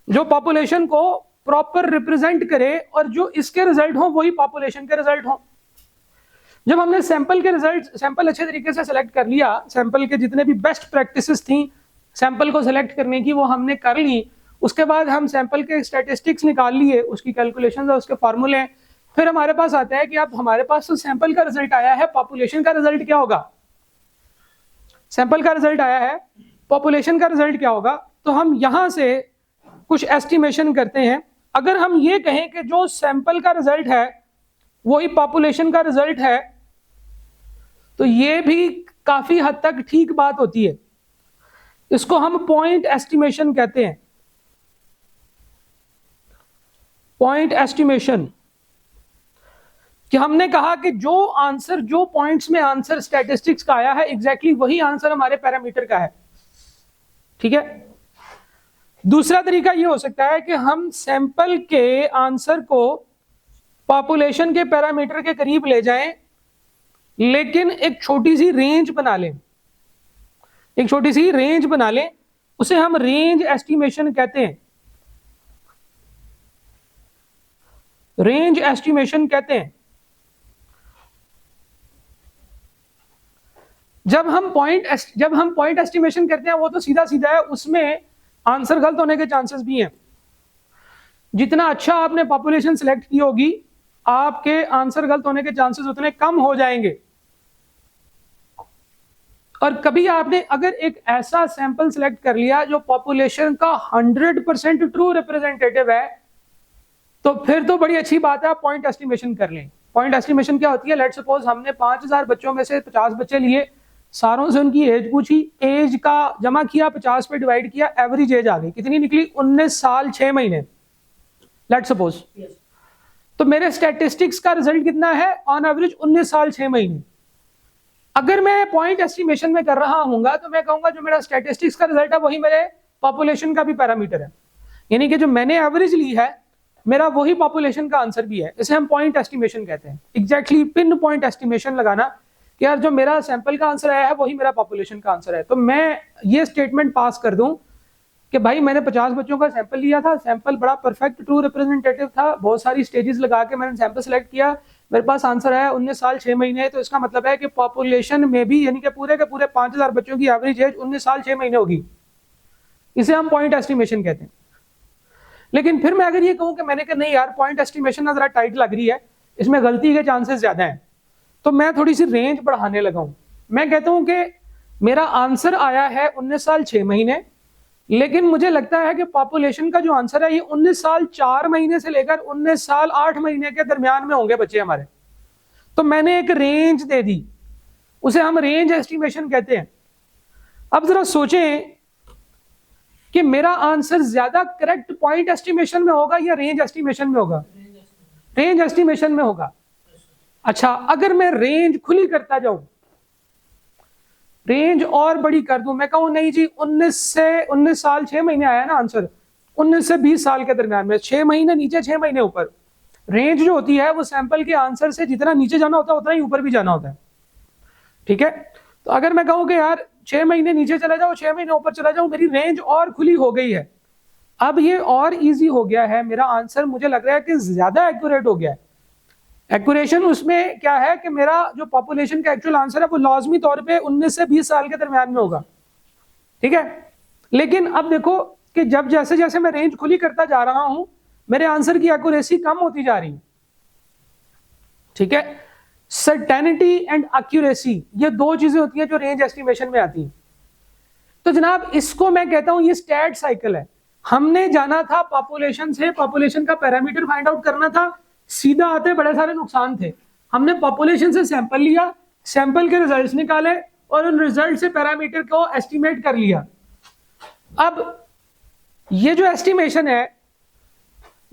जो पॉपुलेशन को प्रॉपर रिप्रेजेंट करे, और जो इसके रिजल्ट हो वही पॉपुलेशन के रिजल्ट हो। जब हमने सैंपल के रिजल्ट, सैंपल अच्छे तरीके से सेलेक्ट कर लिया, सैंपल के जितने भी बेस्ट प्रैक्टिसेस थी सैंपल को सिलेक्ट करने की वो हमने कर ली, उसके बाद हम सैंपल के स्टैटिस्टिक्स निकाल लिए, उसकी कैलकुलेशंस और उसके फार्मूले हैं। फिर हमारे पास आता है कि अब हमारे पास तो सैंपल का रिजल्ट आया है, पॉपुलेशन का रिजल्ट क्या होगा। सैंपल का रिजल्ट आया है, पॉपुलेशन का रिजल्ट क्या होगा। तो हम यहां से कुछ एस्टिमेशन करते हैं। अगर हम ये कहें कि जो सैंपल का रिजल्ट है वही पॉपुलेशन का रिजल्ट है, तो ये भी काफी हद तक ठीक बात होती है। इसको हम पॉइंट एस्टिमेशन कहते हैं। पॉइंट एस्टिमेशन कि हमने कहा कि जो आंसर, जो पॉइंट्स में आंसर स्टैटिस्टिक्स का आया है एग्जैक्टली वही आंसर हमारे पैरामीटर का है। ठीक है, दूसरा तरीका ये हो सकता है कि हम सैंपल के आंसर को पॉपुलेशन के पैरामीटर के करीब ले जाएं, लेकिन एक छोटी सी रेंज बना लें, एक छोटी सी रेंज बना लें, उसे हम रेंज एस्टिमेशन कहते हैं, रेंज एस्टिमेशन कहते हैं। जब हम पॉइंट एस्टिमेशन करते हैं वो तो सीधा सीधा है, उसमें आंसर गलत होने के चांसेस भी हैं। जितना अच्छा आपने पॉपुलेशन सिलेक्ट की होगी, आपके आंसर गलत होने के चांसेस उतने कम हो जाएंगे। और कभी आपने अगर एक ऐसा सैंपल सिलेक्ट कर लिया जो पॉपुलेशन का 100% ट्रू रिप्रेजेंटेटिव है, तो फिर तो बड़ी अच्छी बात है, आप पॉइंट एस्टिमेशन कर लें। पॉइंट एस्टिमेशन क्या होती है? लेट्स सपोज हमने 5000 बच्चों में से 50 बच्चे लिए, सारों से उनकी एज पूछी, एज का जमा किया, 50 पे डिवाइड किया, एवरेज एज आ गई, कितनी निकली? 19 साल 6 महीने, लेट्स सपोज। तो मेरे स्टैटिस्टिक्स का रिजल्ट कितना है? ऑन एवरेज 19 साल 6 महीने। अगर मैं पॉइंट एस्टिमेशन में कर रहा हूँगा तो मैं कहूंगा जो मेरा स्टैटिस्टिक्स का रिजल्ट है वही मेरे पॉपुलेशन का भी पैरामीटर है, यानी कि जो मैंने एवरेज ली है मेरा वही पॉपुलेशन का आंसर भी है। इसे हम पॉइंट एस्टिमेशन कहते हैं। एग्जैक्टली पिन पॉइंट एस्टिमेशन लगाना कि यार जो मेरा सैंपल का आंसर आया है वही मेरा पॉपुलेशन का आंसर है। तो मैं ये स्टेटमेंट पास कर दूं कि भाई मैंने 50 बच्चों का सैंपल लिया था, सैंपल बड़ा परफेक्ट ट्रू रिप्रेजेंटेटिव था, बहुत सारी स्टेजेस लगा के मैंने सैंपल सेलेक्ट किया, मेरे पास आंसर आया 19 साल 6 महीने। तो इसका मतलब है कि पॉपुलेशन में भी यानी कि पूरे के पूरे 5000 बच्चों की एवरेज एज 19 साल 6 महीने होगी। इसे हम पॉइंट एस्टिमेशन कहते हैं। लेकिन फिर मैं अगर ये कहूं कि मैंने कहा नहीं यार पॉइंट एस्टिमेशन जरा टाइट लग रही है, इसमें गलती के चांसेस ज्यादा हैं, तो मैं थोड़ी सी रेंज बढ़ाने लगा हूं। मैं कहता हूं कि मेरा आंसर आया है 19 साल 6 महीने, लेकिन मुझे लगता है कि पॉपुलेशन का जो आंसर है ये 19 साल 4 महीने से लेकर 19 साल 8 महीने के दरमियान में होंगे बच्चे हमारे। तो मैंने एक रेंज दे दी, उसे हम रेंज एस्टिमेशन कहते हैं। अब जरा सोचें कि मेरा आंसर ज्यादा करेक्ट पॉइंट एस्टिमेशन में होगा या रेंज एस्टिमेशन में होगा? रेंज एस्टिमेशन में होगा। अच्छा, अगर मैं रेंज खुली करता जाऊं, रेंज और बड़ी कर दूं, मैं कहूं नहीं जी 19 साल 6 महीने आया ना आंसर, 19 से 20 साल के दरमियान में, 6 महीने नीचे 6 महीने ऊपर। रेंज जो होती है वो सैंपल के आंसर से जितना नीचे जाना होता है उतना ही ऊपर भी जाना होता है, ठीक है। तो अगर मैं कहूं कि यार 6 महीने नीचे चला जाओ, 6 महीने ऊपर चला जाओ, मेरी रेंज और खुली हो गई है। अब ये और इजी हो गया है, मेरा आंसर मुझे लग रहा है कि ज्यादा एक्यूरेट हो गया है। एक्यूरेशन उसमें क्या है कि मेरा जो पॉपुलेशन का एक्चुअल आंसर है वो लाजमी तौर पे 19 से 20 साल के दरमियान में होगा, ठीक है। लेकिन अब देखो कि जब जैसे जैसे मैं रेंज खुली करता जा रहा हूं मेरे आंसर की एक्यूरेसी कम होती जा रही है, ठीक है। सर्टेनिटी एंड एक्यूरेसी ये दो चीजें होती हैं जो रेंज एस्टिमेशन में आती हैं। तो जनाब इसको मैं कहता हूं ये स्टैट साइकिल है। हमने जाना था पॉपुलेशन से, पॉपुलेशन का पैरामीटर फाइंड आउट करना था, सीधा आते बड़े सारे नुकसान थे। हमने पॉपुलेशन से सैंपल लिया, सैंपल के रिजल्ट्स निकाले और उन रिजल्ट से पैरामीटर को एस्टिमेट कर लिया। अब ये जो एस्टिमेशन है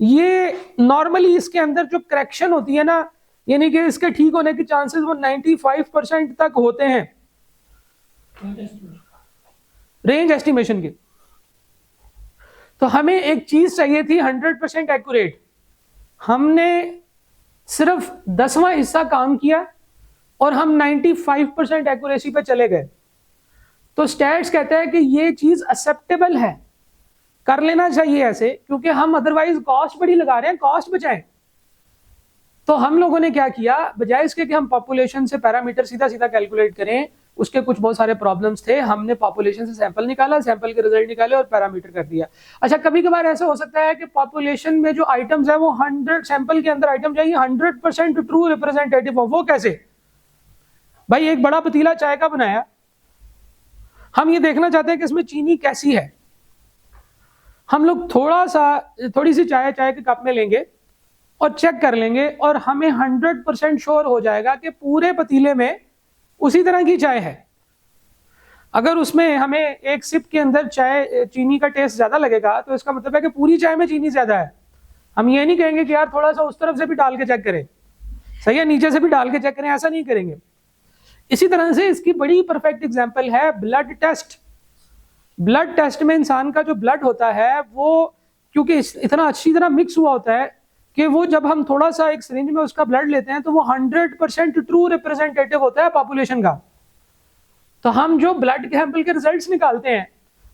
ये नॉर्मली इसके अंदर जो करेक्शन होती है ना, यानी कि इसके ठीक होने के चांसेस वो 95% तक होते हैं रेंज एस्टिमेशन के। तो हमें एक चीज चाहिए थी 100% एक्यूरेट, हमने सिर्फ 10वां हिस्सा काम किया और हम 95% एक्यूरेसी पे चले गए। तो स्टैट्स कहते हैं कि ये चीज एक्सेप्टेबल है, कर लेना चाहिए ऐसे, क्योंकि हम अदरवाइज कॉस्ट बड़ी लगा रहे हैं, कॉस्ट बचाएं। तो हम लोगों ने क्या किया, बजाय इसके कि हम पॉपुलेशन से पैरामीटर सीधा सीधा कैलकुलेट करें, उसके कुछ बहुत सारे प्रॉब्लम्स थे, हमने पॉपुलेशन से सैंपल निकाला, सैंपल के रिजल्ट निकाले और पैरामीटर कर दिया। अच्छा, कभी कभार ऐसा हो सकता है कि पॉपुलेशन में जो आइटम्स है वो 100 सैंपल के अंदर आइटम चाहिए 100% ट्रू रिप्रेजेंटेटिव हो। वो कैसे? भाई एक बड़ा पतीला चाय का बनाया, हम ये देखना चाहते हैं कि इसमें चीनी कैसी है। हम लोग थोड़ी सी चाय के कप में लेंगे और चेक कर लेंगे और हमें 100% श्योर हो जाएगा कि पूरे पतीले में उसी तरह की चाय है। अगर उसमें हमें एक सिप के अंदर चाय चीनी का टेस्ट ज्यादा लगेगा तो इसका मतलब है कि पूरी चाय में चीनी ज्यादा है। हम ये नहीं कहेंगे कि यार थोड़ा सा उस तरफ से भी डाल के चेक करें, सही है, नीचे से भी डाल के चेक करें, ऐसा नहीं करेंगे। इसी तरह से इसकी बड़ी परफेक्ट एग्जांपल है ब्लड टेस्ट। ब्लड टेस्ट में इंसान का जो ब्लड होता है वो क्योंकि इतना अच्छी तरह मिक्स हुआ होता है कि वो जब हम थोड़ा सा एक सिरिंज में उसका ब्लड लेते हैं तो वो 100% ट्रू रिप्रेजेंटेटिव होता है पॉपुलेशन का। तो हम जो ब्लड सैंपल के रिजल्ट्स निकालते हैं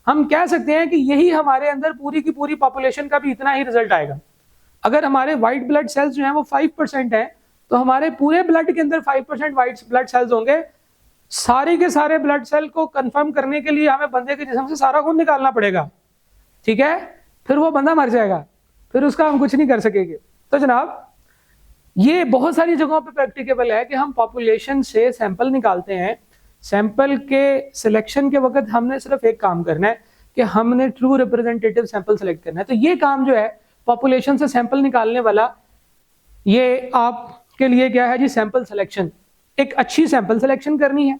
हम कह सकते हैं कि यही हमारे अंदर पूरी की पूरी पॉपुलेशन का भी इतना ही रिजल्ट आएगा। अगर हमारे व्हाइट ब्लड सेल्स जो हैं वो 5% है तो हमारे पूरे ब्लड के अंदर 5% व्हाइट ब्लड सेल्स होंगे। सारे के सारे ब्लड सेल को कंफर्म करने के लिए हमें बंदे के जिस्म से सारा खून निकालना पड़ेगा, ठीक है, फिर वो बंदा मर जाएगा, फिर उसका हम कुछ नहीं कर सकेंगे। तो जनाब ये बहुत सारी जगहों पे प्रैक्टिकेबल है कि हम पॉपुलेशन से सैंपल निकालते हैं। सैंपल के सिलेक्शन के वक्त हमने सिर्फ एक काम करना है कि हमने ट्रू रिप्रेजेंटेटिव सैंपल सेलेक्ट करना है। तो ये काम जो है पॉपुलेशन से सैंपल निकालने वाला, ये आपके लिए क्या है जी, सैंपल सिलेक्शन। एक अच्छी सैंपल सिलेक्शन करनी है।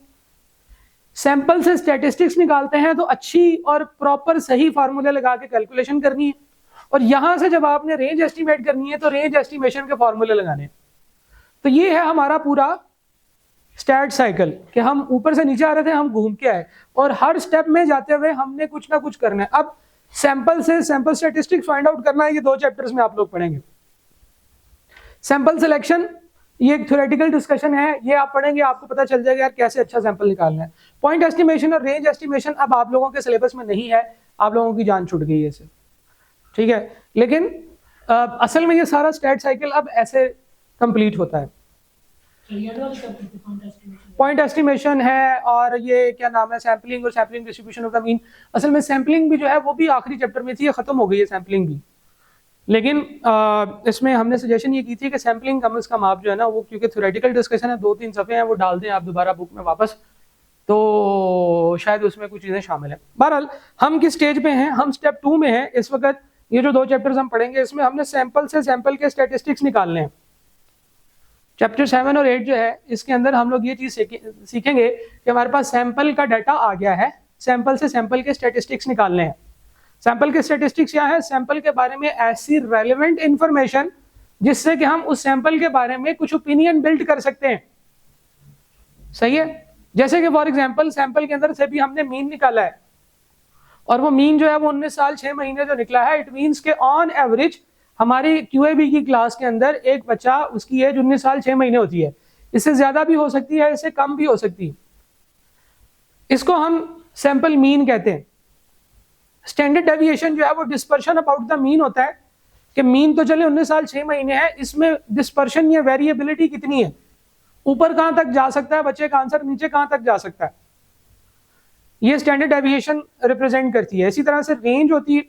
सैंपल से स्टैटिस्टिक्स निकालते हैं तो अच्छी और प्रॉपर सही फार्मूले लगा के कैलकुलेशन करनी है। और यहां से जब आपने रेंज एस्टिमेट करनी है तो रेंज एस्टिमेशन के फार्मूले लगाने हैं। तो ये है हमारा पूरा स्टैट साइकिल कि हम ऊपर से नीचे आ रहे थे, हम घूम के आए और हर स्टेप में जाते हुए हमने कुछ ना कुछ करना है। अब सैंपल से सैंपल स्टैटिस्टिक्स फाइंड आउट करना है, ये 2 चैप्टर्स में आप लोग पढ़ेंगे। सैंपल सिलेक्शन ये एक थ्योरेटिकल डिस्कशन है, ये आप पढ़ेंगे आपको पता चल जाएगा यार कैसे अच्छा सैंपल निकालना है। पॉइंट एस्टिमेशन और रेंज एस्टिमेशन अब आप लोगों के सिलेबस में नहीं है, आप लोगों की जान छूट गई है इससे, ठीक है। लेकिन असल में ये सारा स्टैट साइकिल अब ऐसे कंप्लीट होता है। पॉइंट एस्टिमेशन है और ये क्या नाम है, सैम्पलिंग और sampling distribution of the mean. असल में सैम्पलिंग भी जो है वो भी आखिरी चैप्टर में थी, ये खत्म हो गई है सैम्पलिंग भी। लेकिन इसमें हमने सजेशन ये की थी कि सैम्पलिंग कम से कम आप जो है ना वो, क्योंकि थ्योरेटिकल डिस्कशन है 2-3 सफ़े हैं, वो डाल दें आप दोबारा बुक में वापस, तो शायद उसमें कुछ चीज़ें शामिल हैं। बहरहाल हम किस स्टेज पे हैं, हम स्टेप 2 में हैं इस वक्त। ये जो 2 चैप्टर्स हम पढ़ेंगे इसमें हमने सैंपल से सैंपल के स्टैटिस्टिक्स निकालने हैं। चैप्टर 7 और 8 जो है इसके अंदर हम लोग ये चीज़ सीखेंगे कि हमारे पास सैंपल का डाटा आ गया है, सैंपल से सैंपल के स्टैटिस्टिक्स निकालने हैं। सैंपल के स्टैटिस्टिक्स क्या है, सैंपल के बारे में ऐसी रेलेवेंट इंफॉर्मेशन जिससे कि हम उस सैंपल के बारे में कुछ ओपिनियन बिल्ड कर सकते हैं, सही है। जैसे कि फॉर एग्जांपल सैंपल के अंदर से भी हमने मीन निकाला है और वो मीन जो है वो 19 साल 6 महीने जो निकला है, इट मीन्स के ऑन एवरेज हमारी QAB की क्लास के अंदर एक बच्चा, उसकी एज 19 साल 6 महीने होती है। इससे ज्यादा भी हो सकती है, इससे कम भी हो सकती है। इसको हम सैंपल मीन कहते हैं। स्टैंडर्ड डेविएशन जो है वो डिस्पर्शन अबाउट द मीन होता है कि मीन तो चले 19 साल 6 महीने है, इसमें डिस्पर्शन या वेरिएबिलिटी कितनी है, ऊपर कहां तक जा सकता है बच्चे का आंसर, नीचे कहां तक जा सकता है, ये स्टैंडर्ड डेविएशन रिप्रेजेंट करती है। इसी तरह से रेंज होती है,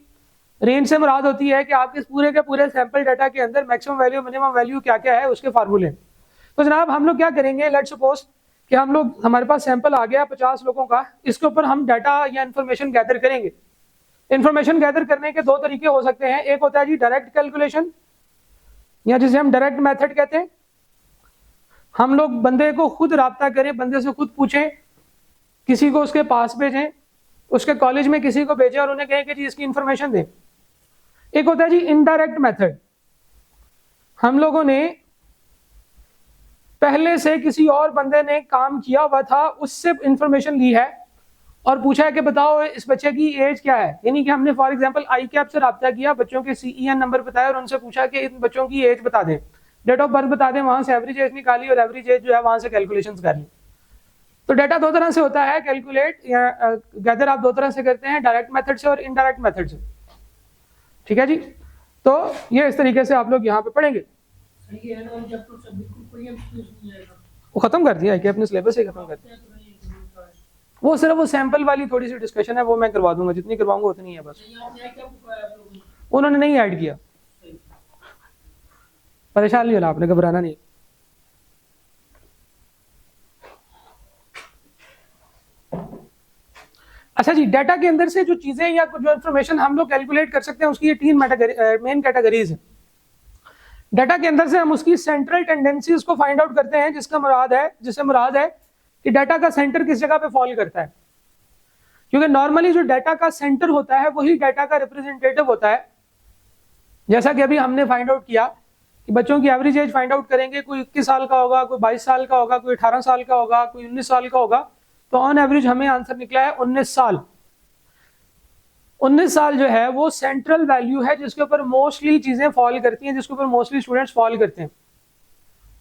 रेंज से मुराद होती है कि आपके पूरे के पूरे सैंपल डाटा के अंदर मैक्सिमम वैल्यू मिनिमम वैल्यू क्या क्या है उसके फार्मूले। तो जनाब हम लोग क्या करेंगे, लेट्स सपोज कि हम लोग, हमारे पास सैंपल आ गया 50 लोगों का, इसके ऊपर हम डाटा या इंफॉर्मेशन गैदर करेंगे। इंफॉर्मेशन गैदर करने के 2 तरीके हो सकते हैं। एक होता है जी डायरेक्ट कैलकुलेशन, या जिसे हम डायरेक्ट मेथड कहते हैं। हम लोग बंदे को खुद राब्ता करें, बंदे से खुद पूछें, किसी को उसके पास भेजें, उसके कॉलेज में किसी को भेजें और उन्हें कहें कि जी इसकी इंफॉर्मेशन दें। एक होता है जी इनडायरेक्ट मेथड, हम लोगों ने पहले से किसी और बंदे ने काम किया हुआ था, उससे इंफॉर्मेशन ली है और पूछा है कि बताओ इस बच्चे की एज क्या है। यानी कि हमने फॉर एग्जांपल ICAP से राब्ता किया, बच्चों के CEN नंबर बताया और उनसे पूछा कि इन बच्चों की एज बता दें, डेट ऑफ बर्थ बता दें, वहां से एवरेज एज निकाली और एवरेज एज जो है वहां से कैलकुलेशंस कर ली। तो डाटा 2 तरह से होता है कैलकुलेट या गैदर, आप 2 तरह से करते हैं, डायरेक्ट मेथड से और इनडायरेक्ट मेथड से, ठीक है जी। तो ये इस तरीके से आप लोग यहाँ पे पढ़ेंगे। वो खत्म कर दिया है कि अपने सिलेबस से खत्म कर दिया, वो सिर्फ वो सैंपल वाली थोड़ी सी डिस्कशन है, वो मैं करवा दूंगा, जितनी करवाऊंगा उतनी है बस। उन्होंने नहीं ऐड किया, परेशान नहीं होना आपने, घबराना नहीं। अच्छा जी, डाटा के अंदर से जो चीजें या जो इन्फॉर्मेशन हम लोग कैलकुलेट कर सकते हैं उसकी ये 3 मेन कैटेगरीज है। डाटा के अंदर से हम उसकी सेंट्रल टेंडेंसीज को फाइंड आउट करते हैं, जिससे मुराद है कि डाटा का सेंटर किस जगह पे फॉल करता है। क्योंकि नॉर्मली जो डाटा का सेंटर होता है वही डाटा का रिप्रेजेंटेटिव होता है। जैसा कि अभी हमने फाइंड आउट किया कि बच्चों की एवरेज एज फाइंड आउट करेंगे, कोई 21 साल का होगा, कोई 22 साल का होगा, कोई 18 साल का होगा, कोई 19 साल का होगा, तो ऑन एवरेज हमें आंसर निकला है 19 साल। 19 साल जो है वो सेंट्रल वैल्यू है जिसके ऊपर मोस्टली चीजें फॉल करती हैं, जिसके ऊपर मोस्टली स्टूडेंट्स फॉल करते हैं।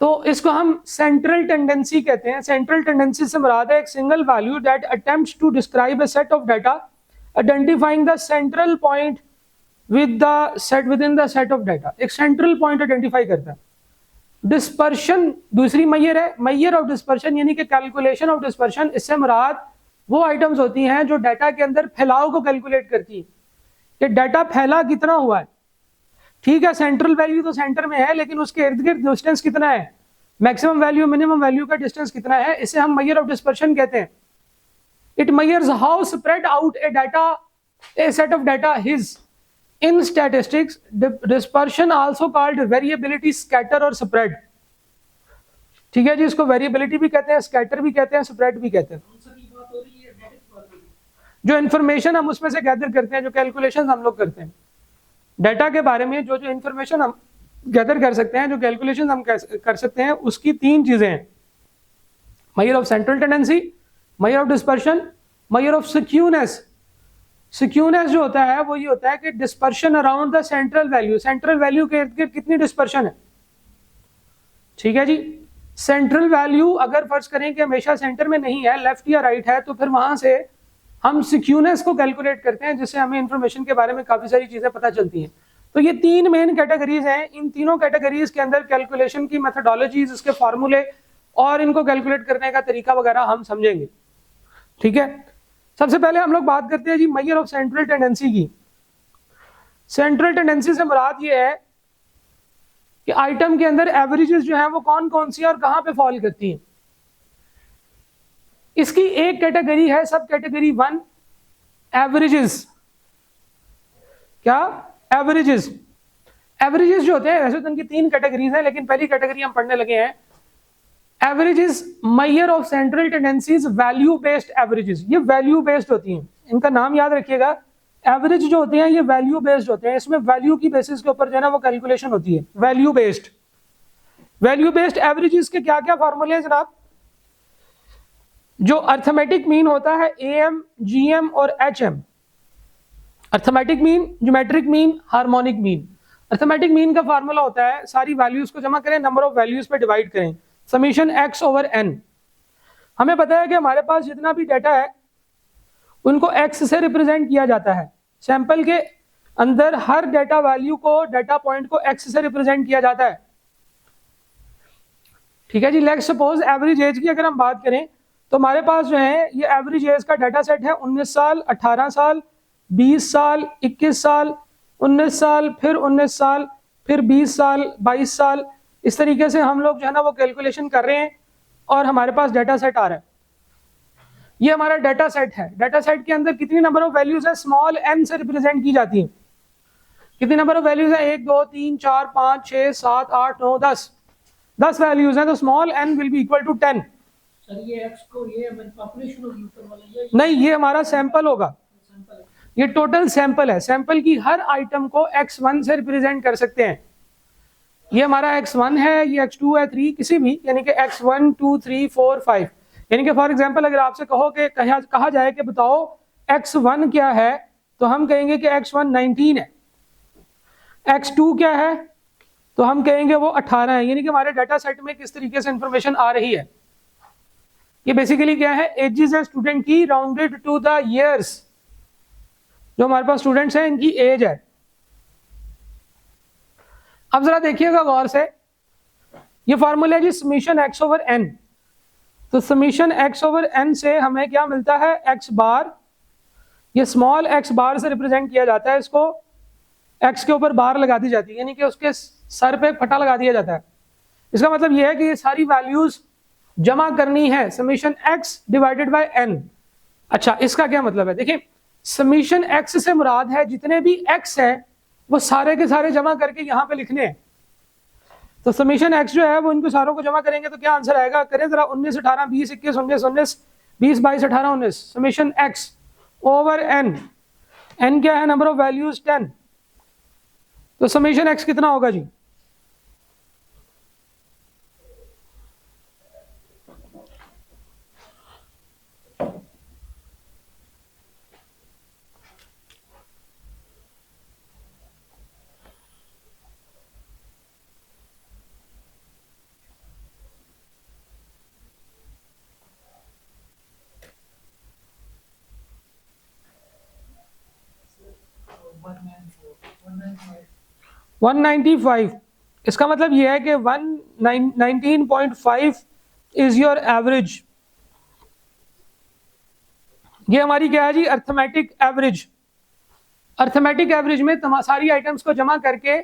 तो इसको हम सेंट्रल टेंडेंसी कहते हैं। सेंट्रल टेंडेंसी से मुराद है एक single value that attempts to describe a set of data identifying the central point with the set with in the set of data. एक सेंट्रल पॉइंट आइडेंटिफाई करता है। डिस्पर्शन दूसरी मैयर है, मैयर ऑफ डिस्पर्शन यानी कि कैलकुलेशन ऑफ डिस्पर्शन। इससे मुराद वो items होती हैं जो डाटा के अंदर फैलाव को कैलकुलेट करती है कि डाटा फैला कितना हुआ है। ठीक है, सेंट्रल वैल्यू तो सेंटर में है, लेकिन उसके इर्द गिर्द डिस्टेंस कितना है, मैक्सिमम वैल्यू मिनिमम वैल्यू का डिस्टेंस कितना है, इसे हम मैयर ऑफ डिस्पर्शन कहते हैं। It measures how spread out A data A set of data is in statistics. Dispersion also called variability, scatter और स्प्रेड। ठीक है जी, इसको वेरिएबिलिटी भी कहते हैं, स्कैटर भी कहते हैं, स्प्रेड भी कहते हैं। जो इन्फॉर्मेशन हम उसमें से गैदर करते हैं, जो कैलकुलेशन हम लोग करते हैं डाटा के बारे में, जो जो इन्फॉर्मेशन हम गैदर कर सकते हैं, जो कैलकुलेशन हम कर सकते हैं, उसकी तीन चीजें हैं। Measure of central tendency, measure of dispersion, measure of skewness. Skewness जो होता है वो ये होता है कि dispersion around the central value. Central value के इर्द गिर्द कितनी डिस्पर्शन है। ठीक है जी, सेंट्रल वैल्यू अगर फर्ज करें कि हमेशा सेंटर में नहीं है, लेफ्ट या राइट है, तो फिर वहां से हम स्क्यूनेस को कैलकुलेट करते हैं, जिससे हमें इंफॉर्मेशन के बारे में काफी सारी चीजें पता चलती हैं। तो ये तीन मेन कैटेगरीज हैं। इन तीनों कैटेगरीज के अंदर कैलकुलेशन की मेथोडोलॉजीज, उसके फार्मूले और इनको कैलकुलेट करने का तरीका वगैरह हम समझेंगे। ठीक है, सबसे पहले हम लोग बात करते हैं जी मैयर ऑफ सेंट्रल टेंडेंसी की। सेंट्रल टेंडेंसी से मुराद ये है कि आइटम के अंदर एवरेजेस जो है वो कौन कौन सी और कहां पे फॉल करती हैं। इसकी एक कैटेगरी है सब कैटेगरी 1, एवरेजेस। क्या? एवरेजेस। एवरेजेस जो होते हैं, वैसे तो इनकी तीन कैटेगरीज हैं, लेकिन पहली कैटेगरी हम पढ़ने लगे हैं। Averages measure of central tendencies, value based averages. ये वैल्यू बेस्ड होती हैं, इनका नाम याद रखिएगा। एवरेज जो होते हैं ये वैल्यू बेस्ड होते हैं, इसमें वैल्यू की बेसिस के ऊपर जो है ना वो कैलकुलेशन होती है, value based. Value based averages के क्या क्या फार्मूले हैं जनाब? जो अर्थमेटिक मीन होता है AM, GM और HM। Arithmetic mean, geometric mean, harmonic mean. Arithmetic mean का फार्मूला होता है सारी वैल्यूज को जमा करें, नंबर ऑफ वैल्यूज पे डिवाइड करें, समीशन x ओवर n। हमें पता है कि हमारे पास जितना भी डाटा है उनको x से रिप्रेजेंट किया जाता है। सैंपल के अंदर हर डाटा वैल्यू को, डाटा पॉइंट को x से रिप्रेजेंट किया जाता है। ठीक है जी, लेट्स सपोज एवरेज एज की अगर हम बात करें तो हमारे पास जो है ये एवरेज एज का डाटा सेट है 19 साल, 18 साल, 20 साल, 21 साल, 19 साल, फिर 19 साल, फिर 20 साल, 22 साल। इस तरीके से हम लोग जो है ना वो कैलकुलेशन कर रहे हैं और हमारे पास डाटा सेट आ रहा है। ये हमारा डाटा सेट है। डाटा सेट के अंदर कितनी नंबर ऑफ वैल्यूज है? स्मॉल n से रिप्रेजेंट की जाती है। कितनी नंबर ऑफ वैल्यूज है? 1 2 3 4 5 6 7 8 9 10। 10 वैल्यूज हैं, तो small n will be equal to 10। Sir ये x को ये हमारी पॉपुलेशन होगी ऊपर वाला, ये नहीं, ये हमारा सैंपल होगा। ये टोटल सैंपल है। सैंपल की हर आइटम को x1 से रिप्रेजेंट कर सकते हैं। ये हमारा x1 है, ये x2 है, 3 किसी भी, यानी कि x1 2 3 4 5। यानी कि फॉर एग्जांपल अगर आपसे कहो कि कहा जाए कि बताओ x1 क्या है, तो हम कहेंगे कि x1 19 है। x2 क्या है, तो हम कहेंगे वो 18 है। यानी कि हमारे डाटा सेट में किस तरीके से इंफॉर्मेशन आ रही है। ये बेसिकली क्या है? एजेस है स्टूडेंट की राउंडेड टू द ईयर्स। जो हमारे पास स्टूडेंट्स हैं इनकी एज है। अब जरा देखिएगा गौर से, ये फार्मूला है जी समीशन x ओवर n। तो समीशन x ओवर n से हमें क्या मिलता है? x बार। ये स्मॉल x बार से रिप्रेजेंट किया जाता है, इसको x के ऊपर बार लगा दी जाती है, यानी कि उसके सर पे फटा लगा दिया जाता है। इसका मतलब ये है कि ये सारी वैल्यूज जमा करनी है, summation x divided by n। अच्छा, इसका क्या मतलब है? देखिए, समीशन x से मुराद है जितने भी x है वो सारे के सारे जमा करके यहाँ पे लिखने हैं। तो समीशन x जो है वो इनको सारों को जमा करेंगे तो क्या आंसर आएगा? करें जरा, 19 18 20 21 19 19 20 22 18 19। Summation x over n। n क्या है? Number of values 10। तो समीशन x कितना होगा जी? 195, इसका मतलब ये है कि 19.5 इज योर एवरेज। ये हमारी क्या है जी, अर्थमेटिक एवरेज। अर्थमेटिक एवरेज में सारी आइटम्स को जमा करके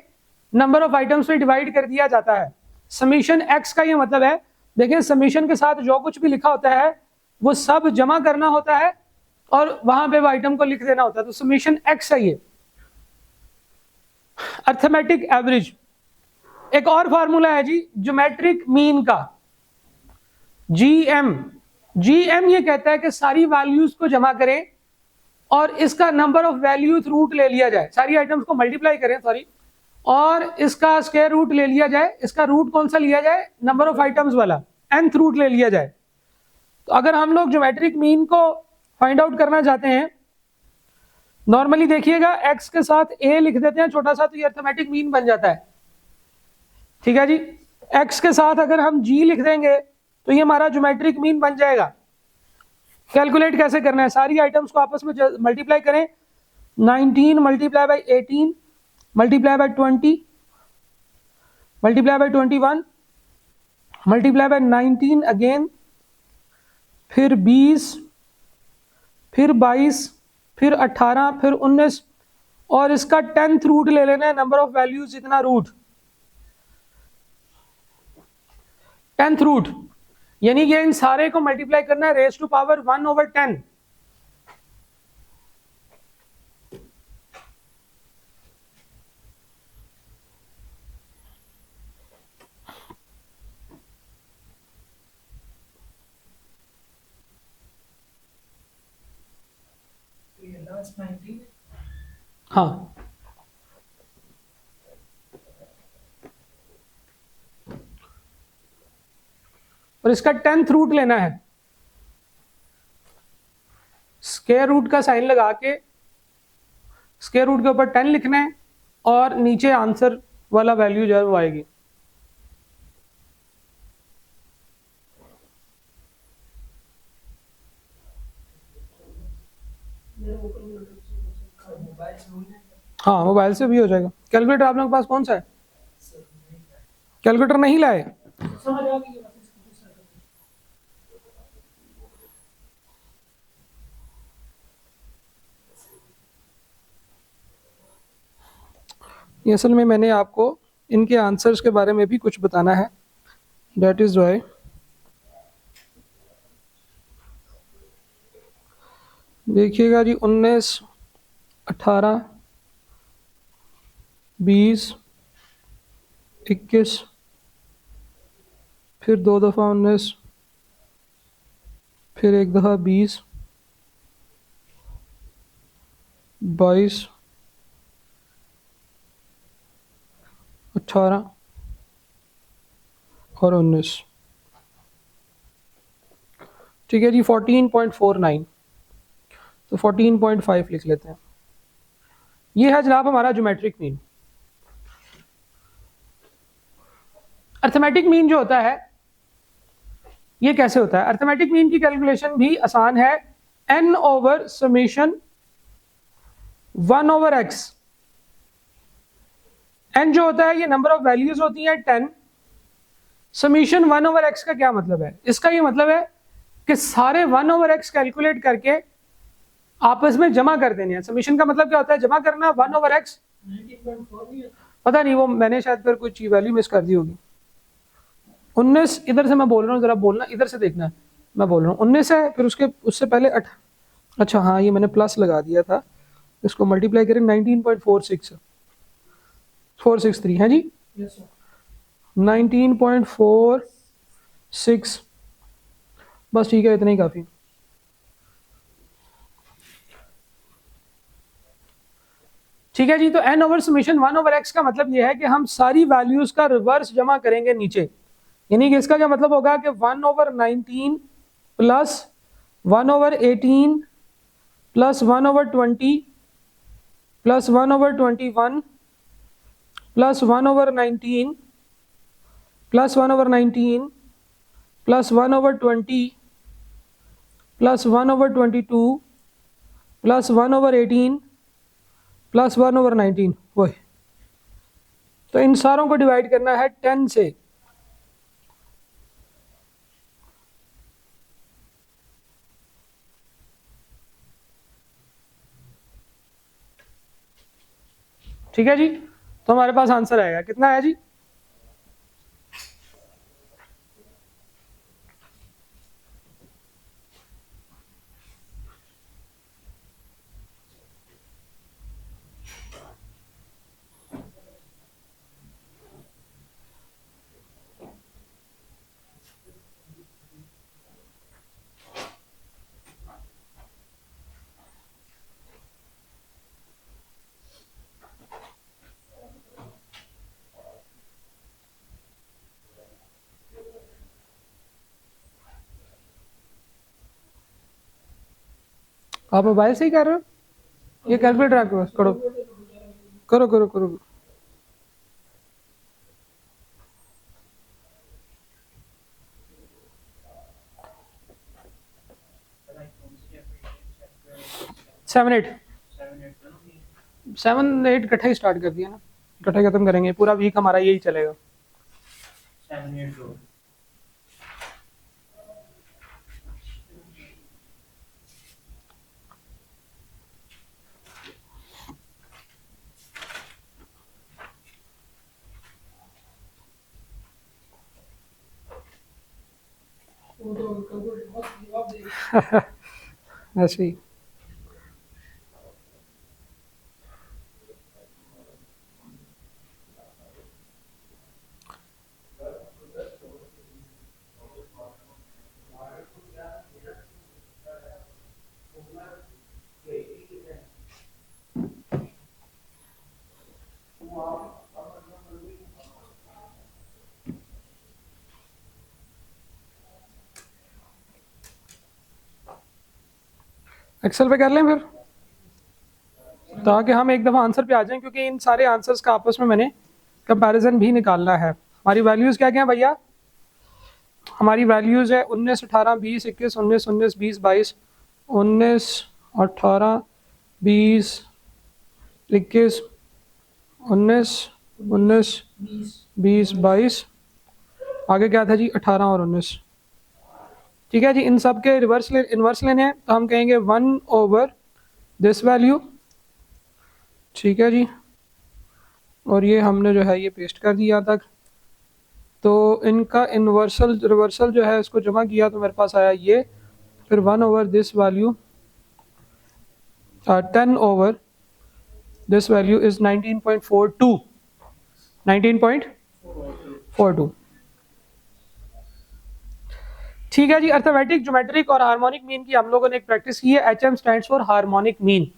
नंबर ऑफ आइटम्स में डिवाइड कर दिया जाता है। समीशन एक्स का ये मतलब है, देखें समीशन के साथ जो कुछ भी लिखा होता है वो सब जमा करना होता है और वहां पे वो आइटम को लिख देना होता है, तो समीशन एक्स है ये अर्थमेटिक एवरेज। एक और फार्मूला है जी ज्योमेट्रिक मीन का, जीएम। जीएम ये कहता है कि सारी वैल्यूज को जमा करें और इसका नंबर ऑफ वैल्यूज रूट ले लिया जाए, सारी आइटम्स को मल्टीप्लाई करें सॉरी, और इसका स्क्वायर रूट ले लिया जाए। इसका रूट कौन सा लिया जाए, नंबर ऑफ आइटम्स वाला, nth रूट ले लिया जाए। तो अगर हम लोग ज्योमेट्रिक मीन को फाइंड आउट करना चाहते हैं, नॉर्मली देखिएगा x के साथ a लिख देते हैं छोटा सा, तो ये अर्थमेटिक मीन बन जाता है, ठीक है जी। x के साथ अगर हम g लिख देंगे तो ये हमारा ज्योमेट्रिक मीन बन जाएगा। कैलकुलेट कैसे करना है, सारी आइटम्स को आपस में मल्टीप्लाई करें, 19 multiply by 18 multiply by 20 multiply by 21 multiply by 19 again, फिर 20, फिर 22, फिर 18, फिर 19, और इसका 10th रूट ले लेना है, नंबर ऑफ वैल्यूज जितना रूट, 10th रूट, यानी ये इन सारे को मल्टीप्लाई करना है रेज टू पावर 1/10। Last 19. हाँ, और इसका 10th रूट लेना है, स्क्वायर रूट का साइन लगा के स्क्वायर रूट के ऊपर 10 लिखना है और नीचे आंसर वाला वैल्यू जो है वो आएगी। हाँ, मोबाइल से भी हो जाएगा। कैलकुलेटर आप लोगों के पास कौन सा है, कैलकुलेटर नहीं लाए? समझ आ गई बात इसकी दूसरा करते ये असल में मैंने आपको इनके आंसर्स के बारे में भी कुछ बताना है, डेट इज वाई। देखिएगा जी, 19, 18, 20, 21, फिर 2 दफ़ा 19, फिर एक दफ़ा 20, 22, 18 और 19, ठीक है जी। 14.49, तो 14.5 लिख लेते हैं। ये है जनाब हमारा ज्योमेट्रिक मीन। अर्थमेटिक मीन जो होता है ये कैसे होता है, अर्थमेटिक मीन की कैलकुलेशन भी आसान है, n over summation 1/x। n जो होता है ये नंबर ऑफ वैल्यूज होती हैं 10। समेशन 1/x का क्या मतलब है, इसका ये मतलब है कि सारे 1/x कैलकुलेट करके आपस में जमा कर देने हैं। समेशन का मतलब क्या होता है, जमा करना। 1/x 19.4 नहीं है। पता नहीं, वो मैंने शायद फिर कुछ वैल्यू मिस कर दी होगी। 19 इधर से मैं बोल रहा हूँ, जरा बोलना, इधर से देखना, मैं बोल रहा हूँ 19 है, फिर उससे पहले अच्छा हाँ, ये मैंने प्लस लगा दिया था, इसको मल्टीप्लाई करें 19.463 है जी, Yes, sir. 19.46, बस ठीक है, इतना ही काफ़ी। ठीक है जी। तो n ओवर समेशन 1/x का मतलब ये है कि हम सारी वैल्यूज का रिवर्स जमा करेंगे नीचे, यानी कि इसका क्या मतलब होगा कि 1/19 plus 1/18 plus 1/20 plus 1/21 plus 1/19 plus 1/19 plus 1/20 plus 1/22 plus 1/18 plus 1/19, वही तो इन सारों को डिवाइड करना है 10 से। ठीक है जी, तो हमारे पास आंसर आएगा, कितना आया जी? आप मोबाइल से ही कर रहे हो? ये कैलकुलेटर आपके पास? करो करो करो करो। सेवन एट इकट्ठा ही स्टार्ट कर दिया ना, इकट्ठा ही खत्म करेंगे, पूरा वीक हमारा यही चलेगा। 7 8 2 वो तो कंप्यूटर बहुत जवाब दे ऐसे ही। एक्सेल पे कर लें फिर, ताकि हम एक दफ़ा आंसर पे आ जाएं, क्योंकि इन सारे आंसर्स का आपस में मैंने कंपैरिजन भी निकालना है। हमारी वैल्यूज़ क्या क्या हैं भैया? हमारी वैल्यूज़ है 19 18 20 21 19 19 20 22 19 18 20 21 19 19 20 22, आगे क्या था जी? 18 और 19। ठीक है जी, इन सब के इन्वर्स लेने हैं, तो हम कहेंगे 1 ओवर दिस वैल्यू। ठीक है जी, और ये हमने जो है ये पेस्ट कर दिया तक। तो इनका रिवर्सल जो है इसको जमा किया तो मेरे पास आया ये, फिर 1 over this value 10 over this value is 19.42 19.42। ठीक है जी, अर्थमेटिक, ज्योमेट्रिक और हार्मोनिक मीन की हम लोगों ने एक प्रैक्टिस की है। HM stands for harmonic mean.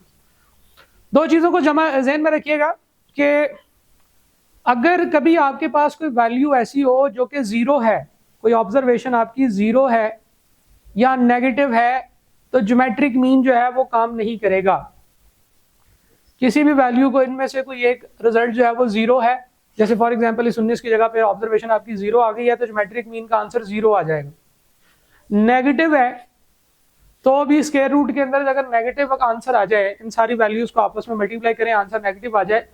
दो चीज़ों को जमा ज़हन में रखिएगा कि अगर कभी आपके पास कोई वैल्यू ऐसी हो जो कि ज़ीरो है, कोई ऑब्जर्वेशन आपकी ज़ीरो है या नेगेटिव है, तो ज्योमेट्रिक मीन जो है वो काम नहीं करेगा। किसी भी वैल्यू को इनमें से कोई एक रिजल्ट जो है वो ज़ीरो है, जैसे फॉर एग्जांपल इस 19 की जगह पे ऑब्जर्वेशन आपकी ज़ीरो आ गई है, तो ज्योमेट्रिक मीन का आंसर ज़ीरो आ जाएगा। नेगेटिव है तो भी स्क्वायर रूट के अंदर अगर नेगेटिव आंसर आ जाए, इन सारी वैल्यूज को आपस में मल्टीप्लाई करें, आंसर नेगेटिव आ जाए,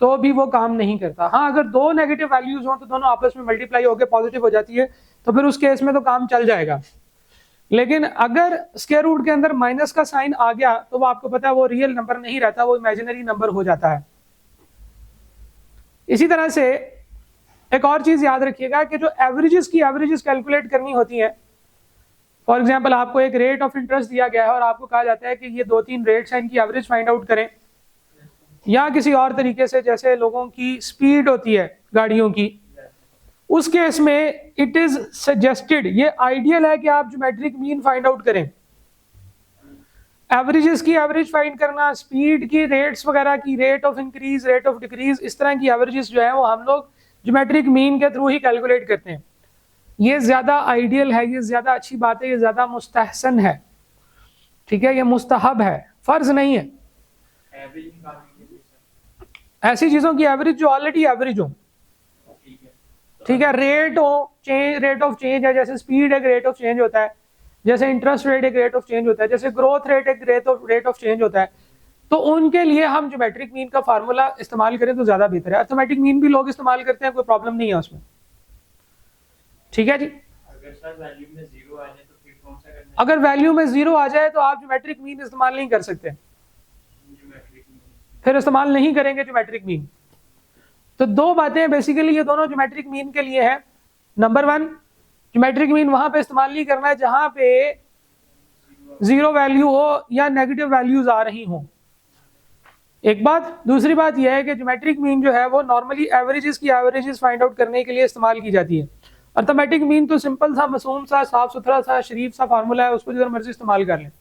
तो भी वो काम नहीं करता। हाँ, अगर दो नेगेटिव वैल्यूज हो तो दोनों आपस में मल्टीप्लाई होकर पॉजिटिव हो जाती है, तो फिर उस केस में तो काम चल जाएगा। लेकिन अगर स्क्वायर रूट के अंदर माइनस का साइन आ गया तो वो आपको पता है वो रियल नंबर नहीं रहता, वो इमेजिनरी नंबर हो जाता है। इसी तरह से एक और चीज याद रखिएगा कि जो एवरेजेस कैलकुलेट करनी होती है, फॉर एग्जाम्पल आपको एक रेट ऑफ इंटरेस्ट दिया गया है और आपको कहा जाता है कि ये 2-3 रेट्स हैं, इनकी एवरेज फाइंड आउट करें, या किसी और तरीके से जैसे लोगों की स्पीड होती है गाड़ियों की, उस केस में इट इज सजेस्टेड, ये आइडियल है कि आप ज्योमेट्रिक मीन फाइंड आउट करें। एवरेजेस की एवरेज फाइंड करना, स्पीड की रेट्स वगैरह की, rate of increase, rate of decrease, इस तरह की एवरेजेस जो है वो हम लोग ज्योमेट्रिक मीन के थ्रू ही कैलकुलेट करते हैं। ये ज्यादा आइडियल है, ये ज्यादा अच्छी बात है, ये ज्यादा मुस्तहसन है। ठीक है, ये मुस्तहब है, फर्ज नहीं है। एवरेज निकालने के लिए ऐसी चीजों की एवरेज जो ऑलरेडी एवरेज हो। ठीक है, रेट ऑफ चेंज है, जैसे स्पीड एक रेट ऑफ चेंज होता है, जैसे इंटरेस्ट रेट एक रेट ऑफ चेंज होता है, जैसे ग्रोथ रेट एक रेट ऑफ चेंज होता है। तो उनके लिए हम ज्योमेट्रिक मीन का फार्मूला इस्तेमाल करें तो ज्यादा बेहतर है। अर्थमेटिक मीन भी लोग इस्तेमाल करते हैं, कोई प्रॉब्लम नहीं है उसमें। ठीक है जी। अगर सर वैल्यू में 0 आ जाए तो फिर कौन सा करना है? अगर वैल्यू में 0 आ जाए तो आप ज्योमेट्रिक मीन इस्तेमाल नहीं कर सकते, ज्योमेट्रिक मीन। फिर इस्तेमाल नहीं करेंगे ज्योमेट्रिक मीन। तो दो बातें बेसिकली ये दोनों ज्योमेट्रिक मीन के लिए है। नंबर 1, ज्योमेट्रिक मीन वहां पे इस्तेमाल नहीं करना है जहां पे 0 वैल्यू हो या नेगेटिव वैल्यूज आ रही हो, एक बात। दूसरी बात यह है कि ज्योमेट्रिक मीन जो है वो नॉर्मली एवरेजेस की एवरेजेस फाइंड आउट करने के लिए इस्तेमाल की जाती है। अर्थमेटिक मीन तो सिंपल सा, मासूम सा, साफ सुथरा सा, शरीफ सा फार्मूला है, उसको जिधर मर्जी इस्तेमाल कर लें।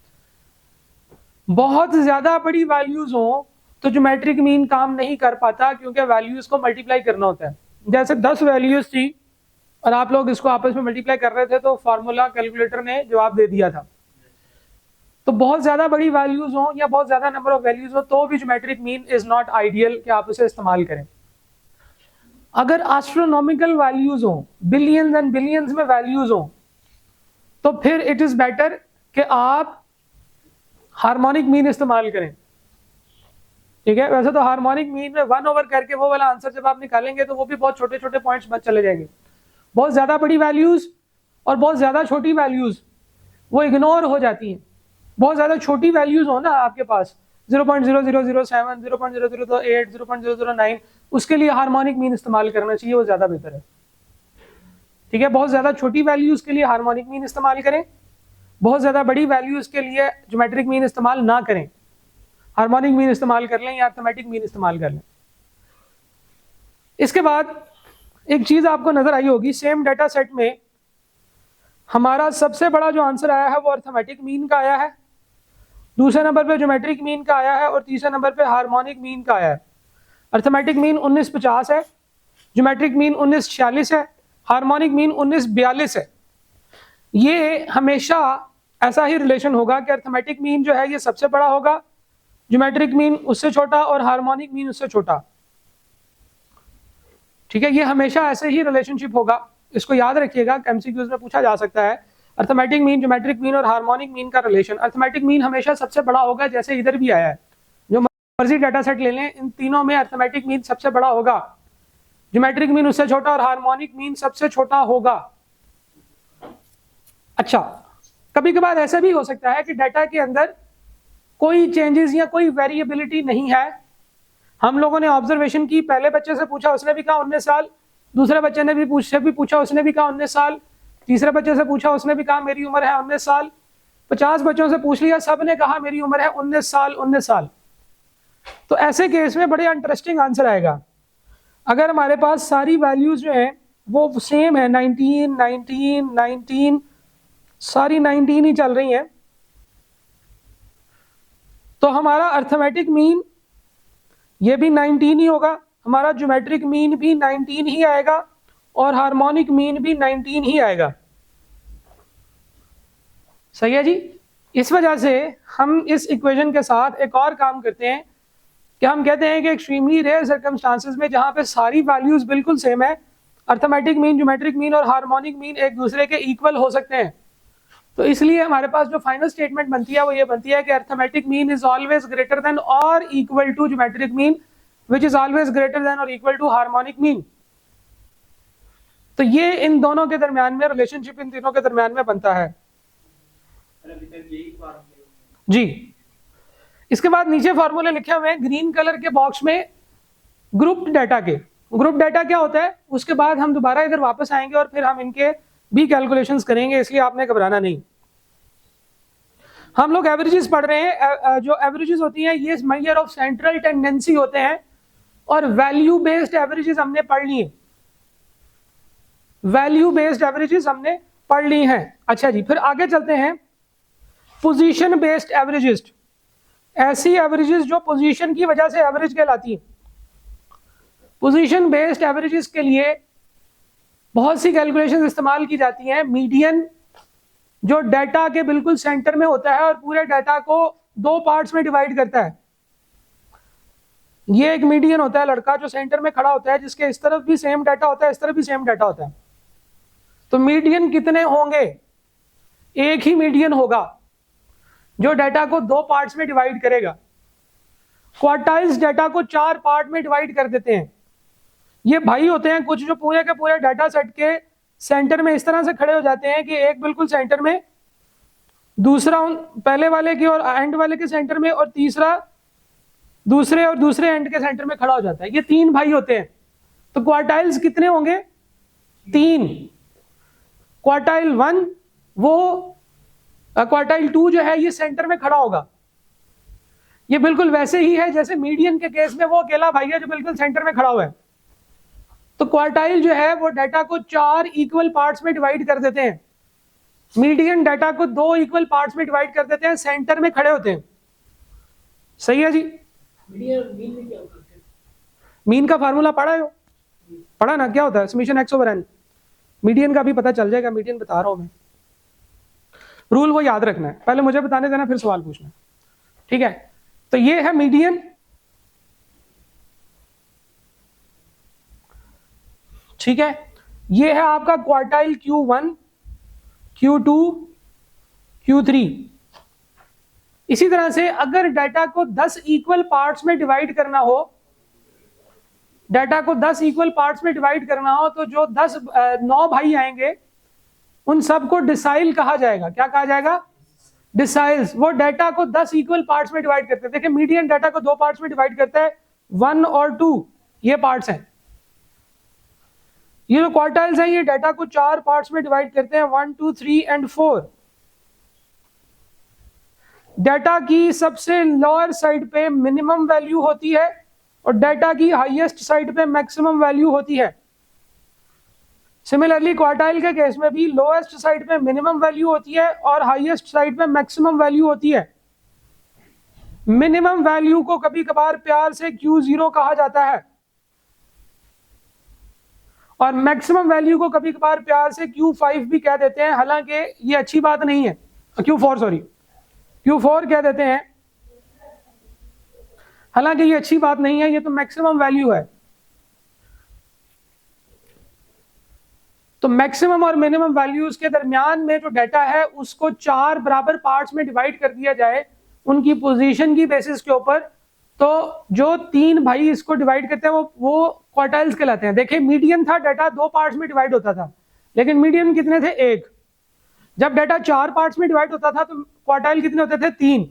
बहुत ज्यादा बड़ी वैल्यूज हो तो ज्योमेट्रिक मीन काम नहीं कर पाता, क्योंकि वैल्यूज को मल्टीप्लाई करना होता है। जैसे 10 वैल्यूज थी और आप लोग इसको आपस में मल्टीप्लाई कर रहे थे तो फार्मूला कैलकुलेटर ने जवाब दे दिया था। तो बहुत ज्यादा बड़ी वैल्यूज हो या बहुत ज्यादा नंबर ऑफ वैल्यूज हो तो भी geometric mean is not ideal कि आप उसे इस्तेमाल करें। अगर एस्ट्रोनॉमिकल वैल्यूज हो, बिलियंस एंड बिलियंस में वैल्यूज हो, तो फिर इट इज बेटर कि आप हार्मोनिक मीन इस्तेमाल करें। ठीक है, वैसे तो हार्मोनिक मीन में 1 ओवर करके वो वाला आंसर जब आप निकालेंगे तो वो भी बहुत छोटे छोटे पॉइंट्स बच चले जाएंगे। बहुत ज्यादा बड़ी वैल्यूज और बहुत ज्यादा छोटी वैल्यूज वो इग्नोर हो जाती हैं। बहुत ज्यादा छोटी वैल्यूज हो ना आपके पास 0.0007, 0.0008, 0.009, उसके लिए हार्मोनिक मीन इस्तेमाल करना चाहिए, वो ज्यादा बेहतर है। ठीक है, बहुत ज्यादा छोटी वैल्यूज के लिए हार्मोनिक मीन इस्तेमाल करें, बहुत ज्यादा बड़ी वैल्यूज के लिए ज्योमेट्रिक मीन इस्तेमाल ना करें, हार्मोनिक मीन इस्तेमाल कर लें या अर्थमेटिक मीन इस्तेमाल कर लें। इसके बाद एक चीज आपको नजर आई होगी, सेम डाटा सेट में हमारा सबसे बड़ा जो आंसर आया है वो अर्थमेटिक मीन का आया है, दूसरे नंबर पे ज्योमेट्रिक मीन का आया है और तीसरे नंबर पे हार्मोनिक मीन का आया है। अर्थमेटिक मीन 1950 है, ज्योमेट्रिक मीन 1946 है, हार्मोनिक मीन 1942 है। ये हमेशा ऐसा ही रिलेशन होगा कि अर्थमेटिक मीन जो है ये सबसे बड़ा होगा, ज्योमेट्रिक मीन उससे छोटा और हार्मोनिक मीन उससे छोटा। ठीक है, ये हमेशा ऐसे ही रिलेशनशिप होगा, इसको याद रखिएगा, एमसीक्यूज में पूछा जा सकता है। अर्थमेटिक मीन, ज्योमेट्रिक मीन और हार्मोनिक मीन का रिलेशन। अर्थमेटिक मीन हमेशा सबसे बड़ा होगा, जैसे इधर भी आया है, जो मर्जी डाटा सेट ले लें, इन तीनों में अर्थमेटिक मीन सबसे बड़ा होगा, ज्योमेट्रिक मीन उससे छोटा और हार्मोनिक मीन सबसे छोटा होगा। अच्छा, कभी कभार ऐसा भी हो सकता है कि डाटा के अंदर कोई चेंजेस या कोई वेरिएबिलिटी नहीं है। हम लोगों ने ऑब्जर्वेशन की, पहले बच्चे से पूछा उसने भी कहा 19 साल, दूसरे बच्चे ने भी पूछा उसने भी कहा 19 साल, तीसरे बच्चे से पूछा उसने भी कहा मेरी उम्र है 19 साल, 50 बच्चों से पूछ लिया, सब ने कहा मेरी उम्र है 19 साल 19 साल। तो ऐसे केस में बड़े इंटरेस्टिंग आंसर आएगा। अगर हमारे पास सारी वैल्यूज जो है वो सेम है, 19 19 19, सारी 19 ही चल रही हैं, तो हमारा अर्थमेटिक मीन ये भी 19 ही होगा, हमारा ज्योमेट्रिक मीन भी 19 ही आएगा और हार्मोनिक मीन भी 19 ही आएगा। सही है जी। इस वजह से हम इस इक्वेशन के साथ एक और काम करते हैं कि हम कहते हैं कि एक्सट्रीमली रेयर सर्कमस्टांसेस में जहां पे सारी वैल्यूज बिल्कुल सेम है, अर्थमेटिक मीन, ज्योमेट्रिक मीन और हार्मोनिक मीन एक दूसरे के इक्वल हो सकते हैं। तो इसलिए हमारे पास जो फाइनल स्टेटमेंट बनती है वो ये बनती है कि arithmetic mean is always greater than और equal to geometric mean, which is always greater than और इक्वल टू हार्मोनिक मीन। तो ये इन दोनों के दरमियान में रिलेशनशिप, इन तीनों के दरमियान में बनता है जी। इसके बाद नीचे फॉर्मूले लिखे हुए हैं ग्रीन कलर के बॉक्स में ग्रुप्ड डाटा के। ग्रुप डाटा क्या होता है उसके बाद हम दोबारा इधर वापस आएंगे और फिर हम इनके भी कैलकुलेशंस करेंगे, इसलिए आपने घबराना नहीं। हम लोग एवरेजेस पढ़ रहे हैं, जो एवरेजेस होती हैं ये मेजर ऑफ सेंट्रल टेंडेंसी होते हैं और वैल्यू बेस्ड एवरेजेस हमने पढ़ ली है, वैल्यू बेस्ड एवरेजेस हमने पढ़ ली हैं। अच्छा जी, फिर आगे चलते हैं, पोजीशन बेस्ड एवरेजेस, ऐसी एवरेजेस जो पोजीशन की वजह से एवरेज कहलाती हैं। पोजीशन बेस्ड एवरेजेस के लिए बहुत सी कैलकुलेशंस इस्तेमाल की जाती हैं। मीडियन जो डाटा के बिल्कुल सेंटर में होता है और पूरे डाटा को दो पार्ट्स में डिवाइड करता है, ये एक मीडियन होता है, लड़का जो सेंटर में खड़ा होता है, जिसके इस तरफ भी सेम डाटा होता है, इस तरफ भी सेम डाटा होता है। तो मीडियन कितने होंगे? एक ही मीडियन होगा जो डाटा को दो पार्ट्स में डिवाइड करेगा। क्वार्टाइल्स डाटा को 4 पार्ट में डिवाइड कर देते हैं। ये भाई होते हैं कुछ जो पूरे के पूरे डाटा सेट के सेंटर में इस तरह से खड़े हो जाते हैं कि एक बिल्कुल सेंटर में, दूसरा पहले वाले की और एंड वाले के सेंटर में, और तीसरा दूसरे और दूसरे एंड के सेंटर में खड़ा हो जाता है। ये 3 भाई होते हैं। तो क्वार्टाइल्स कितने होंगे? 3। क्वार्टाइल 1 वो क्वार्टाइल 2 जो है ये सेंटर में खड़ा होगा। ये बिल्कुल वैसे ही है जैसे मीडियन के केस में वो अकेला भाई है जो बिल्कुल सेंटर में खड़ा हुआ है। तो क्वार्टाइल जो है वो डाटा को 4 इक्वल पार्ट्स में डिवाइड कर देते हैं। मीडियन डाटा को 2 इक्वल पार्ट्स में डिवाइड कर देते हैं, सेंटर में खड़े होते हैं। सही है जी? मीन में क्या करते हैं? मीन का फार्मूला पढ़ा है? पढ़ा ना? क्या होता है? Summation x over n. Median का भी पता चल जाएगा, मीडियन बता रहा हूं मैं। रूल वो याद रखना है, पहले मुझे बताने देना फिर सवाल पूछना। ठीक है, तो ये है मीडियन। ठीक है, ये है आपका क्वार्टाइल Q1, Q2, Q3। इसी तरह से अगर डाटा को 10 इक्वल पार्ट्स में डिवाइड करना हो, डाटा को 10 इक्वल पार्ट्स में डिवाइड करना हो तो जो 9 भाई आएंगे उन सबको डिसाइल कहा जाएगा। क्या कहा जाएगा? डिसाइल्स। वो डाटा को 10 इक्वल पार्ट्स में डिवाइड करते हैं। देखिए मीडियन डाटा को 2 पार्ट्स में डिवाइड करता है, 1 और 2, ये पार्ट्स हैं। ये जो क्वार्टाइल्स हैं ये डाटा को 4 पार्ट्स में डिवाइड करते हैं, 1, 2, 3 एंड 4। डाटा की सबसे लोअर साइड पे मिनिमम वैल्यू होती है और डाटा की हाईएस्ट साइड पे मैक्सिमम वैल्यू होती है। सिमिलरली क्वार्टाइल के केस में भी लोएस्ट साइड पे मिनिमम वैल्यू होती है और हाईएस्ट साइड पे मैक्सिमम वैल्यू होती है। मिनिमम वैल्यू को कभी कभार प्यार से Q0 कहा जाता है और मैक्सिमम वैल्यू को कभी कभार प्यार से Q5 भी कह देते हैं, हालांकि ये अच्छी बात नहीं है। Q4 सॉरी, Q4 कह देते हैं, हालांकि ये अच्छी बात नहीं है, ये तो मैक्सिमम वैल्यू है। तो मैक्सिमम और मिनिमम वैल्यूज के दरमियान में जो डाटा है उसको 4 बराबर पार्ट्स में डिवाइड कर दिया जाए उनकी पोजीशन की बेसिस के ऊपर। तो जो 3 भाई इसको डिवाइड करते हैं वो क्वार्टाइल्स कहलाते हैं। देखिए मीडियन था, डाटा 2 पार्ट्स में डिवाइड होता था, लेकिन मीडियन कितने थे? 1। जब डाटा 4 पार्ट्स में डिवाइड होता था तो क्वार्टाइल कितने होते थे? 3।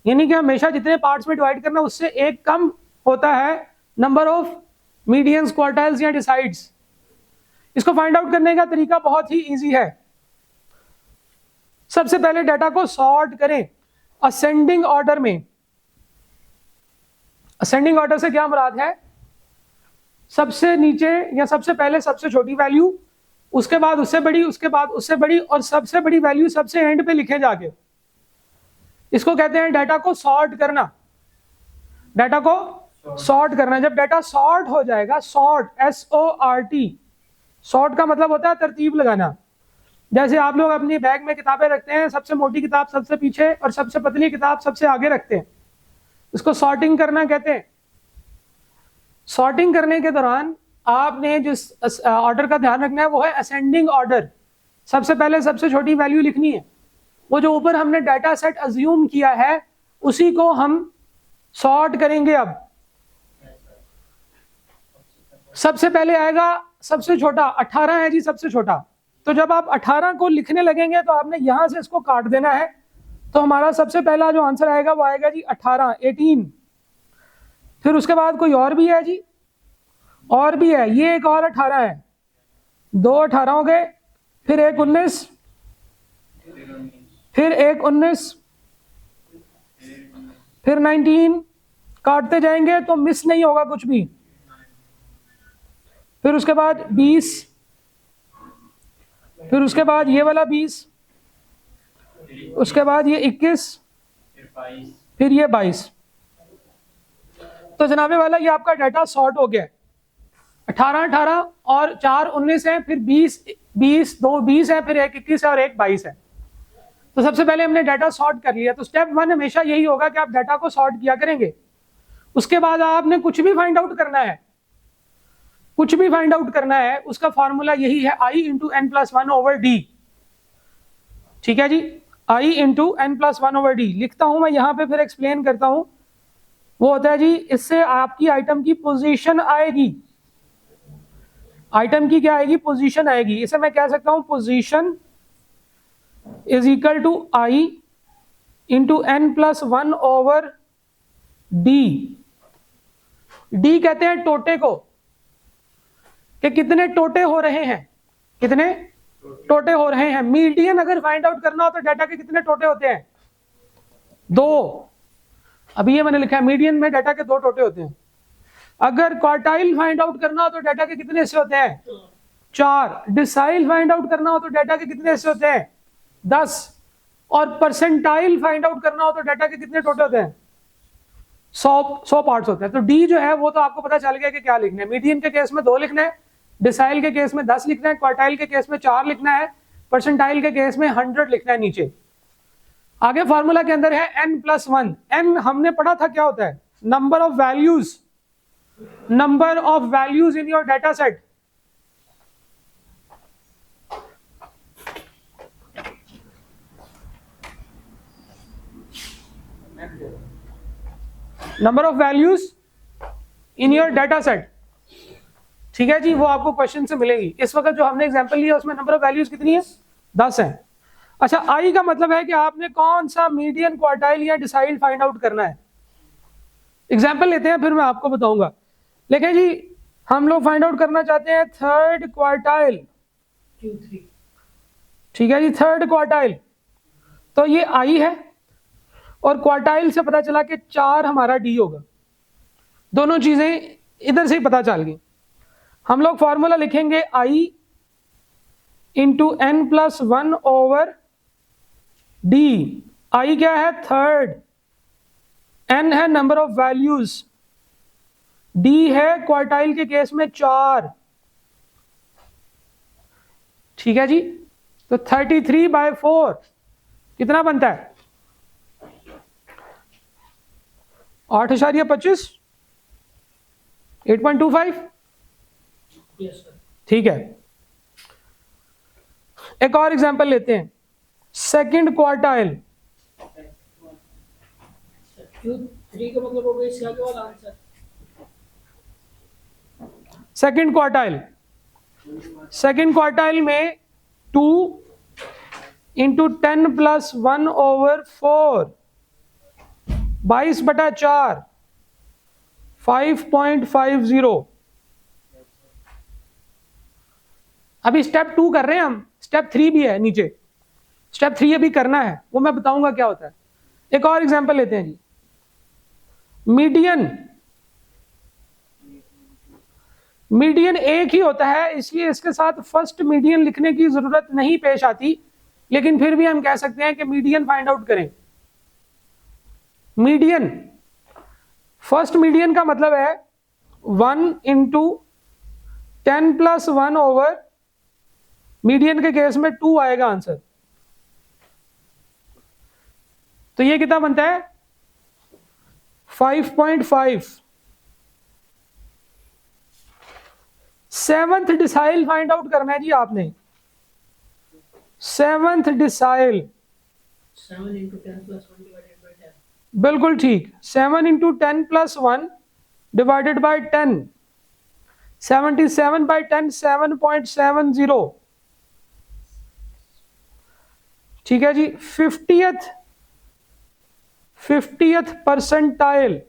यानी कि हमेशा जितने पार्ट्स में डिवाइड करना उससे 1 कम होता है नंबर ऑफ मीडियंस, क्वार्टाइल्स या डिसाइड्स। इसको फाइंड आउट करने का तरीका बहुत ही इजी है। सबसे पहले डाटा को सॉर्ट करें असेंडिंग ऑर्डर में। असेंडिंग ऑर्डर से क्या मुराद है? सबसे नीचे या सबसे पहले सबसे छोटी वैल्यू, उसके बाद उससे बड़ी, उसके बाद उससे बड़ी, और सबसे बड़ी वैल्यू सबसे एंड पे लिखे जाके। इसको कहते हैं डाटा को सॉर्ट करना। डाटा को सॉर्ट करना। जब डाटा सॉर्ट हो जाएगा, सॉर्ट SORT, सॉर्ट का मतलब होता है तरतीब लगाना। जैसे आप लोग अपनी बैग में किताबें रखते हैं, सबसे मोटी किताब सबसे पीछे और सबसे पतली किताब सबसे आगे रखते हैं, इसको सॉर्टिंग करना कहते हैं। सॉर्टिंग करने के दौरान आपने जिस ऑर्डर का ध्यान रखना है वो है असेंडिंग ऑर्डर। सबसे पहले सबसे छोटी वैल्यू लिखनी है। वो जो ऊपर हमने डाटा सेट अज्यूम किया है उसी को हम सॉर्ट करेंगे। अब सबसे पहले आएगा सबसे छोटा, 18 है जी सबसे छोटा। तो जब आप 18 को लिखने लगेंगे तो आपने यहां से इसको काट देना है। तो हमारा सबसे पहला जो आंसर आएगा वो आएगा जी 18। फिर उसके बाद कोई और भी है जी, और भी है, ये एक और 18 है, 2 18 हो गए, फिर एक 19, फिर एक 19, फिर 19। काटते जाएंगे तो मिस नहीं होगा कुछ भी। फिर उसके बाद 20, फिर उसके बाद ये वाला 20, उसके बाद ये 21, फिर ये 22। तो जनाबे वाला ये आपका डाटा सॉर्ट हो गया। 18 और 4 19 है, फिर 20 2 20 है, फिर एक 21 है और एक 22 है। तो सबसे पहले हमने डाटा सॉर्ट कर लिया। तो स्टेप 1 हमेशा यही होगा कि आप डाटा को सॉर्ट किया करेंगे। उसके बाद आपने कुछ भी फाइंड आउट करना है, कुछ भी फाइंड आउट करना है, उसका फॉर्मूला यही है I × n+1/d। ठीक है जी, I × n+1/d लिखता हूं मैं यहां पे, फिर एक्सप्लेन करता हूं। वो होता है जी, इससे आपकी आइटम की पोजीशन आएगी। आइटम की क्या आएगी? पोजीशन आएगी। इसे मैं कह सकता हूं position is equal to i into n plus one over d. D कहते हैं टोटे को, कि कितने टोटे हो रहे हैं, कितने टोटे हो रहे हैं। मीडियन अगर फाइंड आउट करना हो तो डाटा के कितने टोटे होते हैं? 2। अभी ये मैंने लिखा है मीडियन में डाटा के 2 टोटे होते हैं। अगर क्वार्टाइल फाइंड आउट करना हो तो डाटा के कितने हिस्से होते हैं? 4। डिसाइल फाइंड आउट करना हो तो डाटा के कितने हिस्से होते हैं? 10। और परसेंटाइल फाइंड आउट करना हो तो डाटा के कितने टोटे होते हैं? 100 पार्ट्स होते हैं। तो डी जो है वो तो आपको पता चल गया कि क्या लिखना है। मीडियन के केस में 2 लिखना है, डिसाइल के केस में 10 लिखना है, क्वार्टाइल के केस में 4 लिखना है, परसेंटाइल के केस में 100 लिखना है नीचे। आगे फॉर्मूला के अंदर है n+1। n हमने पढ़ा था क्या होता है? Number of values, number of values in your data set. Number of values in your data set, ठीक है जी, वो आपको क्वेश्चन से मिलेगी। इस वक्त जो हमने एग्जांपल लिया उसमें नंबर ऑफ वैल्यूज कितनी है? 10 है। अच्छा, आई का मतलब है कि आपने कौन सा मीडियन, क्वार्टाइल या डिसाइल फाइंड आउट करना है। एग्जांपल लेते हैं, फिर मैं आपको बताऊंगा। लेकिन जी हम लोग फाइंड आउट करना चाहते हैं थर्ड क्वार्टाइल, Q3 ठीक है जी, थर्ड क्वार्टाइल। तो ये आई है और क्वार्टाइल से पता चला कि 4 हमारा डी होगा। दोनों चीजें इधर से ही पता चल गई। हम लोग फॉर्मूला लिखेंगे आई इंटू n+1 ओवर डी। आई क्या है? थर्ड। n है नंबर ऑफ वैल्यूज, डी है क्वार्टाइल के केस में 4, ठीक है जी। तो 33/4 कितना बनता है? 8.25, 8.25, yes sir ठीक है। एक और एग्जांपल लेते हैं, सेकंड क्वार्टाइल। Q3 का मतलब हो गया इसके आगे वाला answer second quartile, second quartile में 2 इंटू 10+1 ओवर 4, 22/4, 5.50। अभी स्टेप 2 कर रहे हैं हम, स्टेप 3 भी है नीचे। स्टेप 3 अभी करना है, वो मैं बताऊंगा क्या होता है। एक और एग्जांपल लेते हैं जी, मीडियन। मीडियन एक ही होता है, इसलिए इसके साथ फर्स्ट मीडियन लिखने की जरूरत नहीं पेश आती, लेकिन फिर भी हम कह सकते हैं कि मीडियन फाइंड आउट करें। मीडियन, फर्स्ट मीडियन का मतलब है 1 इंटू 10+1 ओवर, मीडियन के केस में 2 आएगा आंसर। तो ये कितना बनता है? 5.5। सेवंथ डिसाइल फाइंड आउट करना है जी आपने। Seventh decile, 7 into 10 plus 1 divided by 10 बिल्कुल ठीक। 7 इंटू 10+1 डिवाइडेड बाई 10, 77/10, 7.70, ठीक है जी। 50th percentile,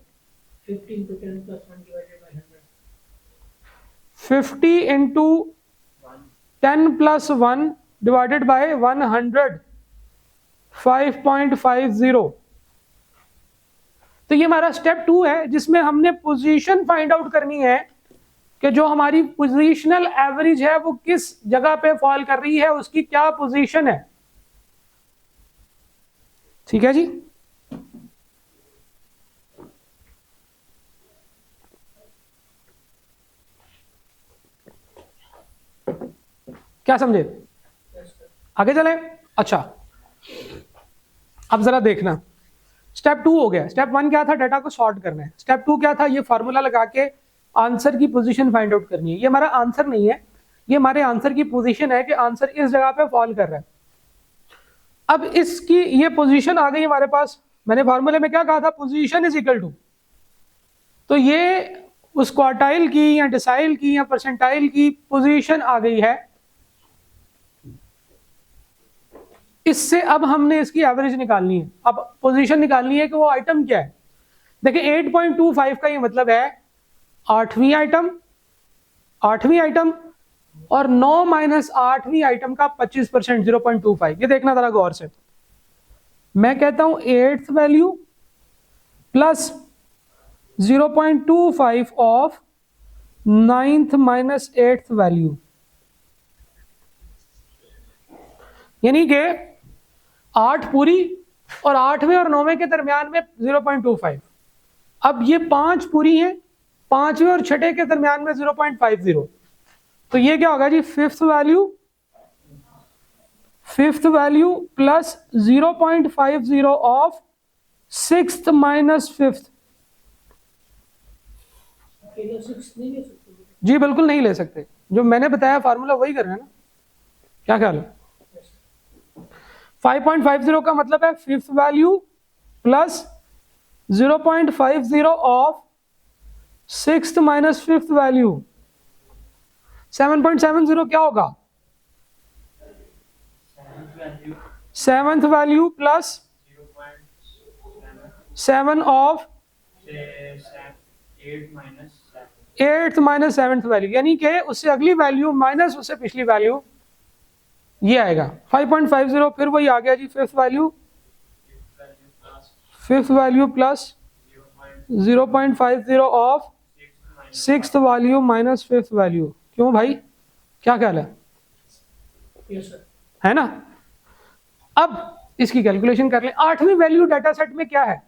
50 into 10 plus 1 divided by 100 50 into 10+1 divided by 100, 5.50। तो ये हमारा स्टेप 2 है, जिसमें हमने पोजीशन फाइंड आउट करनी है कि जो हमारी पोजीशनल एवरेज है वो किस जगह पे फॉल कर रही है, उसकी क्या पोजीशन है, ठीक है जी। क्या समझे? yes sir आगे चले। अच्छा, अब जरा देखना, स्टेप 2 हो गया। स्टेप 1 क्या था? डाटा को सॉर्ट करना है। स्टेप 2 क्या था? ये फार्मूला लगा के आंसर की पोजीशन फाइंड आउट करनी है। ये हमारा आंसर नहीं है, ये हमारे आंसर की पोजीशन है कि आंसर इस जगह पे फॉल कर रहा है। अब इसकी ये पोजीशन आ गई हमारे पास। मैंने फार्मूले में क्या कहा था? पोजीशन इज इक्वल टू तो ये उस क्वार्टाइल की या डिसाइल की या परसेंटाइल की पोजीशन आ गई है। इससे अब हमने इसकी एवरेज निकालनी है, अब पोजीशन निकालनी है कि वो आइटम क्या है। देखिए 8.25 का ये मतलब है आठवीं आइटम और 9 माइनस आठवीं आइटम का 25% 0.25। ये देखना जरा गौर से, मैं कहता हूं 8th value plus 0.25 of 9th minus 8th value, यानी कि 8 पूरी और 8वें और 9वें के दरमियान में 0.25। अब ये 5 पूरी हैं, 5वें और 6ठे के दरमियान में 0.50। तो ये क्या होगा जी, fifth value plus 0.50 of 6th minus 5th। अकेला 6 नहीं ले सकते। जी बिल्कुल नहीं ले सकते, जो मैंने बताया फार्मूला वही कर रहे हैं ना, क्या ख्याल है। 5.50 का मतलब है fifth value plus 0.50 of 6th minus 5th value. 7.70 क्या होगा, 7th value plus 7 of 8th minus 7th value, यानी कि उससे अगली वैल्यू माइनस उससे पिछली वैल्यू, ये आएगा 5.50। फिर वही आ गया जी fifth value plus 0.50 of 6th value minus 5th value. क्यों भाई, क्या ख्याल है, यस सर। है ना। अब इसकी कैलकुलेशन कर लें। आठवीं वैल्यू डाटा सेट में क्या है,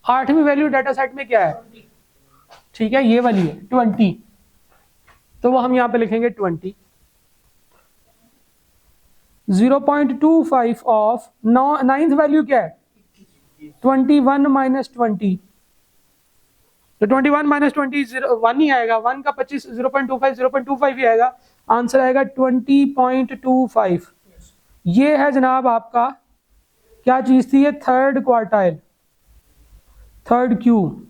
आठवीं वैल्यू डाटा सेट में क्या है, ठीक है ये वाली है 20, तो वो हम यहां पे लिखेंगे 20। 0.25 ऑफ 9th वैल्यू क्या है 21 माइनस 20, तो 21 माइनस 20 1 ही आएगा, 1 का 25 0.25 ही आएगा, आंसर आएगा 20.25। ये है जनाब आपका क्या चीज थी, ये थर्ड क्वार्टाइल, थर्ड क्यू।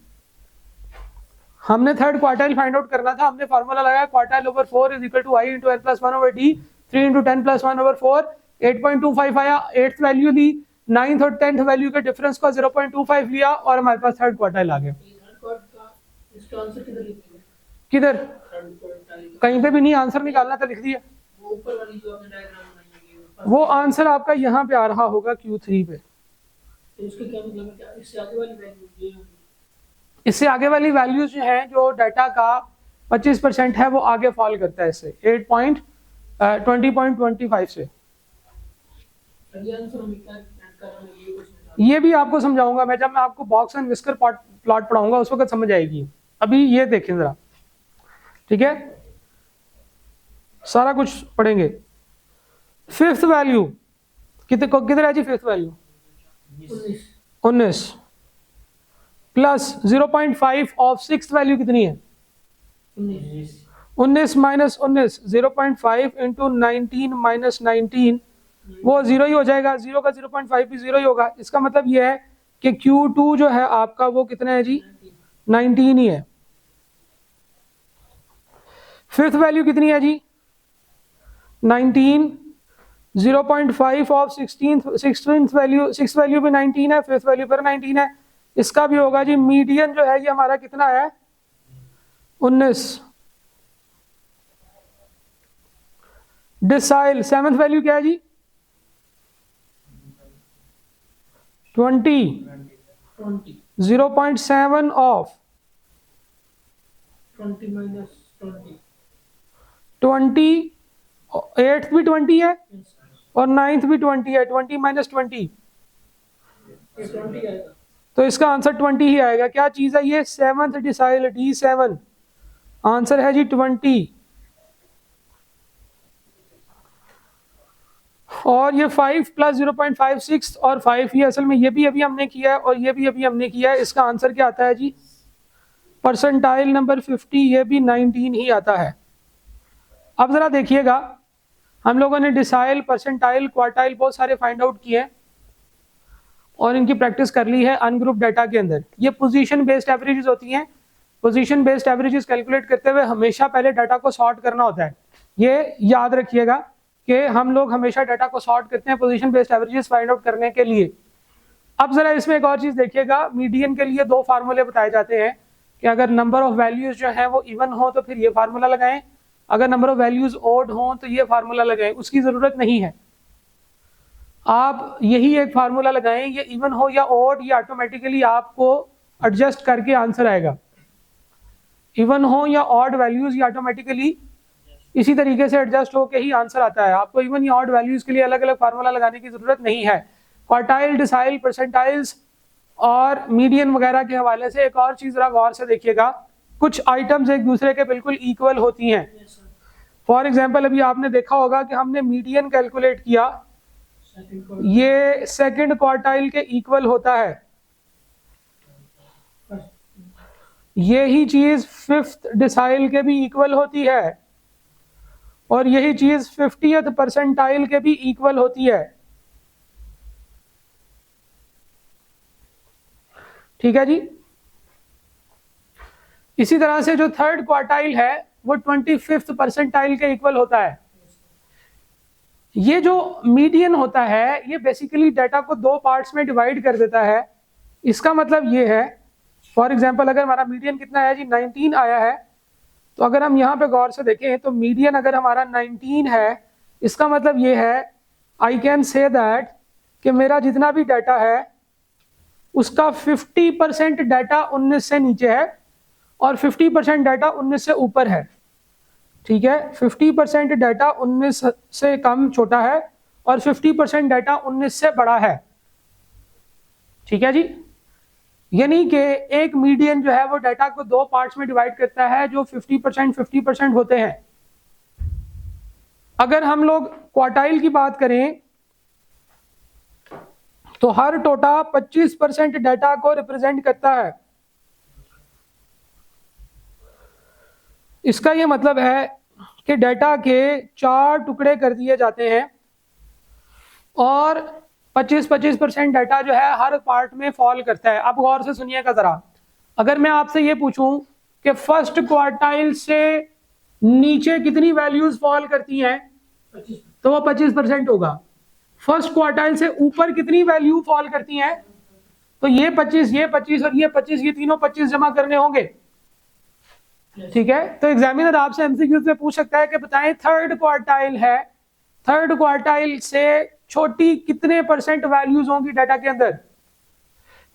हमने थर्ड क्वार्टाइल फाइंड आउट करना था, हमने फार्मूला लगाया quartile over 4 is equal to i into n plus 1 over d, 3 into 10 plus 1 over 4। 8.25 आया, 8th वैल्यू ली, 9th और 10th वैल्यू के डिफरेंस का 0.25 लिया और हमारे पास थर्ड क्वार्टाइल आ गया। इसका आंसर किधर लिखेंगे, किधर, थर्ड क्वार्टाइल कहीं पे भी नहीं, आंसर निकालना था लिख दिया। वो ऊपर वाली जो आपने डायग्राम बनाई है वो आंसर आपका यहाँ पे आ रहा होगा Q3 पे। तो इसका क्या मतलब है, क्या इससे आगे वाली वैल्यू ये होगी। इससे आगे वाली वैल्यूज जो हैं, जो डाटा का 25% है वो आगे फॉल करता है इससे 20.25 से। ये आंसर हम क्या ऐड कर रहे हैं, ये कुछ नहीं। ये भी आपको समझाऊंगा मैं, जब मैं आपको बॉक्स एंड विस्कर प्लॉट पढ़ाऊंगा उस वक्त समझ आएगी। अभी ये देखें जरा, ठीक है, सारा कुछ पढ़ेंगे। फिफ्थ वैल्यू किधर है जी, fifth value 19 plus 0.5 of sixth value कितनी है 19 माइनस 19, 0.5 इंटू 19 माइनस 19, वो जीरो ही हो जाएगा, जीरो का 0.5 भी जीरो ही होगा। इसका मतलब ये है कि Q2 जो है आपका वो कितना है जी 19 ही है। फिफ्थ वैल्यू कितनी है जी 19, 0.5 of 16th value, six value भी 19 है, फिफ्थ वैल्यू पर 19 है, इसका भी होगा जी। मीडियन जो है ये हमारा कितना है 19। डिसाइल सेवंथ वैल्यू क्या है जी 20, 0.7 ऑफ 20 माइनस 20 20, 8th भी 20 है और 9th भी 20 है, 20 माइनस 20, ये 20 आएगा। तो इसका आंसर 20 ही आएगा। क्या चीज है ये, सेवंथ डिसाइल D7, आंसर है जी 20। और ये 5 प्लस 0.56 और 5 ये असल में ये भी अभी हमने किया है और ये भी अभी हमने किया है। इसका आंसर क्या आता है जी, परसेंटाइल नंबर 50, ये भी 19 ही आता है। अब जरा देखिएगा, हम लोगों ने डिसाइल, परसेंटाइल, क्वार्टाइल बहुत सारे फाइंड आउट किए हैं और इनकी प्रैक्टिस कर ली है अनग्रुप डाटा के अंदर। ये पोजीशन बेस्ड एवरेजेस होती हैं। पोजीशन बेस्ड एवरेजेस कैलकुलेट करते हुए हमेशा पहले डाटा को सॉर्ट करना होता है। ये याद रखिएगा कि हम लोग हमेशा डाटा को सॉर्ट करते हैं position based averages find out करने के लिए। अब जरा इसमें एक और चीज देखिएगा, मीडियन के लिए दो फार्मूले बताए जाते हैं कि अगर नंबर ऑफ वैल्यूज जो है वो इवन हो तो फिर ये फार्मूला लगाएं, अगर नंबर ऑफ वैल्यूज ओड हो तो ये फार्मूला लगाएं। उसकी जरूरत नहीं है, आप यही एक फार्मूला लगाएं, ये इवन हो या ओड, ये ऑटोमेटिकली आपको एडजस्ट करके आंसर आएगा। इवन हो या ऑड वैल्यूज ये ऑटोमेटिकली इसी तरीके से एडजस्ट होके ही आंसर आता है। आपको इवन या ऑड वैल्यूज के लिए अलग अलग फार्मूला लगाने की जरूरत नहीं है। क्वार्टाइल, डिसाइल, परसेंटाइल्स और मीडियन वगैरह के हवाले से एक और चीज जरा गौर से देखिएगा, कुछ आइटम्स एक दूसरे के बिल्कुल इक्वल होती हैं। फॉर एग्जाम्पल अभी आपने देखा होगा कि हमने मीडियन कैलकुलेट किया, ये सेकंड क्वार्टाइल के इक्वल होता है। यही चीज फिफ्थ डिसाइल के भी इक्वल होती है और यही चीज 50th परसेंटाइल के भी इक्वल होती है। ठीक है जी। इसी तरह से जो थर्ड क्वार्टाइल है वो 25th परसेंटाइल के इक्वल होता है। ये जो मीडियन होता है ये बेसिकली डाटा को दो पार्ट्स में डिवाइड कर देता है। इसका मतलब ये है, फॉर एग्जांपल अगर हमारा मीडियन कितना है जी 19 आया है, तो अगर हम यहाँ पे गौर से देखें तो मीडियन अगर हमारा 19 है, इसका मतलब ये है आई कैन से दैट कि मेरा जितना भी डाटा है उसका 50% डाटा 19 से नीचे है और 50% डाटा 19 से ऊपर है। ठीक है, 50% डाटा 19 से कम छोटा है और 50% डाटा 19 से बड़ा है। ठीक है जी। यानी कि एक मीडियन जो है वो डाटा को दो पार्ट्स में डिवाइड करता है जो 50% होते हैं। अगर हम लोग क्वार्टाइल की बात करें तो हर टोटा 25% डाटा को रिप्रेजेंट करता है। इसका यह मतलब है कि डाटा के 4 टुकड़े कर दिए जाते हैं और 25% डाटा जो है हर पार्ट में फॉल करता है। अब गौर से सुनिएगा जरा, अगर मैं आपसे ये पूछूं कि फर्स्ट क्वार्टाइल से नीचे कितनी वैल्यूज फॉल करती हैं तो वो 25% होगा। फर्स्ट क्वार्टाइल से ऊपर कितनी वैल्यू फॉल करती हैं तो ये 25, ये 25 और ये 25, ये तीनों 25 जमा करने होंगे। ठीक है, तो एग्जामिनर आपसे एमसीक्यू से पूछ सकता है कि बताएं थर्ड क्वार्टाइल है, थर्ड क्वार्टाइल से छोटी कितने परसेंट वैल्यूज होंगी डाटा के अंदर।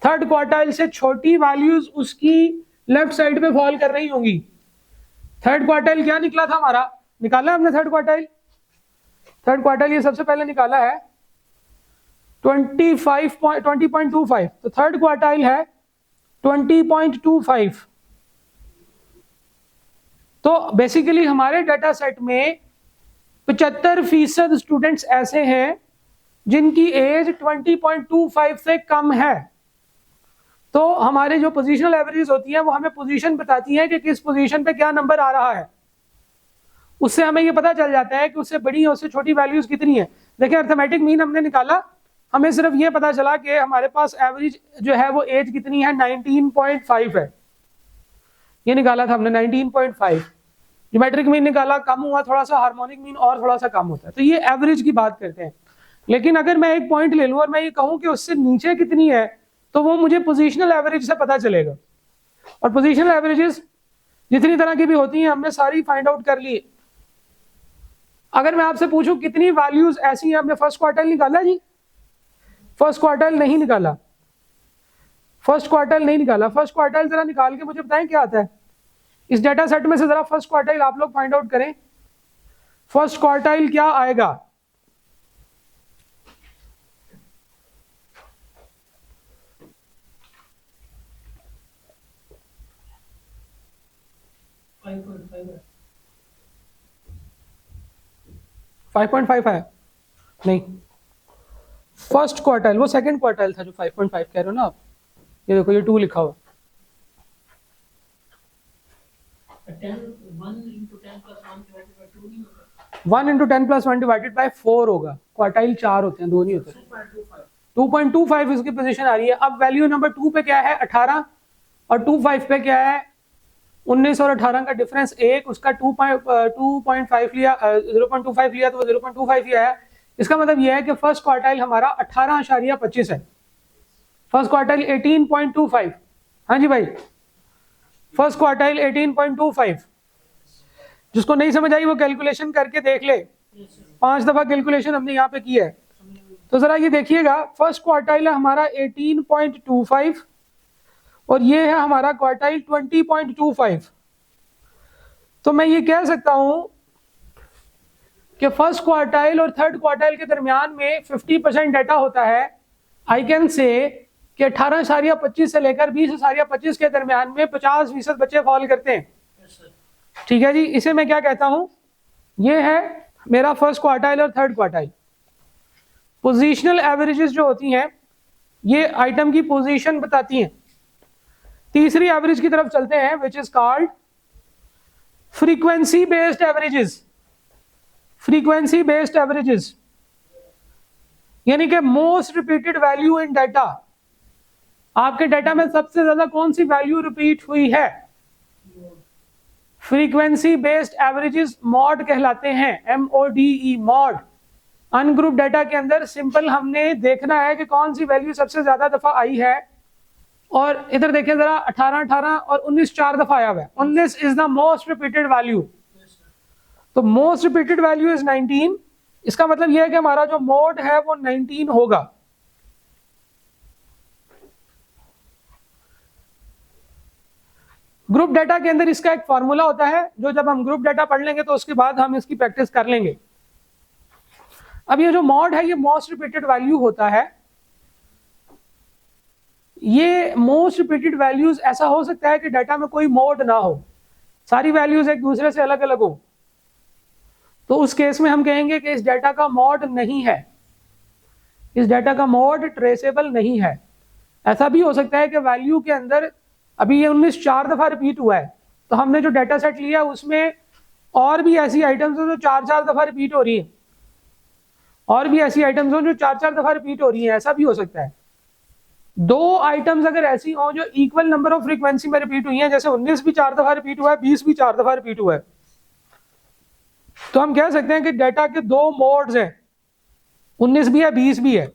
थर्ड क्वार्टाइल से छोटी वैल्यूज उसकी लेफ्ट साइड पे फॉल कर रही होंगी। थर्ड क्वार्टाइल क्या निकला था हमारा, निकाला हमने थर्ड क्वार्टाइल। थर्ड क्वार्टाइल ये सबसे पहले निकाला है 20.25, तो थर्ड क्वार्टाइल है 20.25। तो बेसिकली हमारे डाटा सेट में 75% स्टूडेंट्स ऐसे हैं जिनकी एज 20.25 से कम है। तो हमारे जो पोजीशनल एवरेज होती है वो हमें पोजीशन बताती है कि किस पोजीशन पे क्या नंबर आ रहा है। उससे हमें ये पता चल जाता है कि उससे बड़ी और उससे छोटी वैल्यूज कितनी है। देखिए अर्थमेटिक मीन हमने निकाला, हमें सिर्फ ये पता चला कि हमारे पास एवरेज जो है वो एज कितनी है 19.5 है, ये निकाला था हमने 19.5। ज्योमेट्रिक मीन निकाला, कम हुआ थोड़ा सा, हार्मोनिक मीन और थोड़ा सा कम होता है। तो ये एवरेज की बात करते हैं। लेकिन अगर मैं एक पॉइंट ले लूं और मैं ये कहूं कि उससे नीचे कितनी है तो वो मुझे पोजीशनल एवरेज से पता चलेगा। और पोजीशनल एवरेजेस जितनी तरह की भी होती हैं हमने सारी फाइंड आउट कर ली। अगर मैं आपसे पूछूं कितनी वैल्यूज ऐसी हैं, आपने फर्स्ट क्वार्टाइल निकाला जी, फर्स्ट क्वार्टाइल नहीं निकाला, फर्स्ट क्वार्टाइल नहीं निकाला। फर्स्ट क्वार्टाइल जरा निकाल के मुझे बताएं क्या आता है इस डाटा सेट में से। जरा फर्स्ट क्वार्टाइल आप लोग फाइंड आउट करें, फर्स्ट क्वार्टाइल क्या आएगा। है 5.5 है नहीं, फर्स्ट क्वार्टाइल वो सेकंड क्वार्टाइल था जो 5.5 कह रहे हो ना आप। ये देखो ये 2 लिखा हुआ। 1 into 10 plus 1 divided by 4 होगा। क्वार्टाइल 4 होते हैं, 2 नहीं होते। 2.25 इसकी पोजीशन आ रही है। अब वैल्यू नंबर 2 पे क्या है 18 और 25 पे क्या है 19 और 18 का डिफरेंस 1, उसका 2.5 लिया 0.25 लिया तो वो 0.25 ही आया। इसका मतलब यह है कि फर्स्ट क्वार्टाइल हमारा 18.25 है, फर्स्ट क्वार्टाइल 18.25। हाँ जी भाई, फर्स्ट क्वार्टाइल 18.25। जिसको नहीं समझ आई वो कैलकुलेशन करके देख ले, 5 दफा कैलकुलेशन हमने यहाँ पे की है। तो जरा ये देखिएगा, फर्स्ट क्वार्टाइल है हमारा 18.25 और ये है हमारा क्वार्टाइल 20.25। तो मैं ये कह सकता हूं कि फर्स्ट क्वार्टाइल और थर्ड क्वार्टाइल के दरमियान में 50% डाटा होता है। आई कैन से कि 18.25 से लेकर 20.25 के दरमियान में 50% बच्चे फॉल करते हैं। ठीक है जी, इसे मैं क्या कहता हूं, ये है मेरा फर्स्ट क्वार्टाइल और थर्ड क्वार्टाइल। पोजीशनल एवरेजेस जो होती हैं ये आइटम की पोजीशन बताती हैं। तीसरी एवरेज की तरफ चलते हैं, which is called frequency based averages. Frequency based averages यानी कि most repeated value in data. आपके डाटा में सबसे ज्यादा कौन सी वैल्यू रिपीट हुई है, फ्रीक्वेंसी बेस्ड एवरेजेस मॉड कहलाते हैं, MODE मॉड। अनग्रुप डाटा के अंदर सिंपल हमने देखना है कि कौन सी वैल्यू सबसे ज्यादा दफा आई है, और इधर देखिए जरा 18 और 19 4 दफा आया हुआ है। 19 is the most repeated value, तो मोस्ट रिपीटेड वैल्यू इज 19। इसका मतलब यह है कि हमारा जो मोड है वो 19 होगा। ग्रुप डाटा के अंदर इसका एक फॉर्मूला होता है, जो जब हम ग्रुप डाटा पढ़ लेंगे तो उसके बाद हम इसकी प्रैक्टिस कर लेंगे। अब ये जो मॉड है ये मोस्ट रिपीटेड वैल्यू होता है। ये मोस्ट रिपीटेड वैल्यूज ऐसा हो सकता है कि डाटा में कोई मोड ना हो, सारी वैल्यूज एक दूसरे से अलग अलग हो, तो उस केस में हम कहेंगे कि इस डाटा का मोड नहीं है, इस डाटा का मोड ट्रेसेबल नहीं है। ऐसा भी हो सकता है कि वैल्यू के अंदर अभी ये 19 4 दफा रिपीट हुआ है, तो हमने जो डाटा सेट लिया उसमें और भी ऐसी आइटम्स हो जो 4 दफा रिपीट हो रही है, और भी ऐसी आइटम्स हो जो 4 दफा रिपीट हो रही है। ऐसा भी हो सकता है। दो आइटम्स अगर ऐसी हो जो इक्वल नंबर ऑफ फ्रीक्वेंसी में रिपीट हुई हैं, जैसे 19 भी 4 दफा रिपीट हुआ है, 20 भी 4 दफा रिपीट हुआ है, तो हम कह सकते हैं कि डाटा के दो मोड्स हैं, 19 भी है 20 भी है।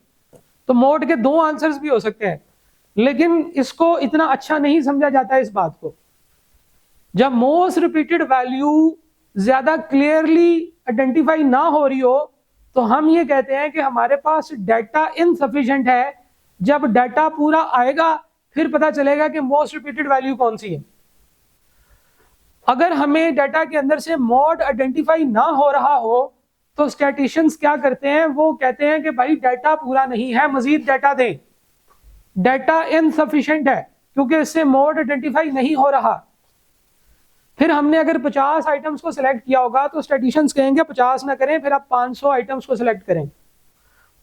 तो मोड के दो आंसर्स भी हो सकते हैं, लेकिन इसको इतना अच्छा नहीं समझा जाता है इस बात को। जब मोस्ट रिपीटेड वैल्यू ज्यादा क्लियरली आइडेंटिफाई ना हो रही हो तो हम ये कहते हैं कि हमारे पास डाटा इनसफिशिएंट है। जब डाटा पूरा आएगा फिर पता चलेगा कि मोस्ट रिपीटेड वैल्यू कौन सी है। अगर हमें डाटा के अंदर से मोड आइडेंटिफाई ना हो रहा हो तो स्टैटिशियंस क्या करते हैं, वो कहते हैं कि भाई डाटा पूरा नहीं है, मजीद डाटा दें, डाटा इनसफिशिएंट है क्योंकि इससे मोड आइडेंटिफाई नहीं हो रहा। फिर हमने अगर 50 आइटम्स को सिलेक्ट किया होगा तो स्टैटिशियंस कहेंगे 50 ना करें, फिर आप 500 आइटम्स को सिलेक्ट करें,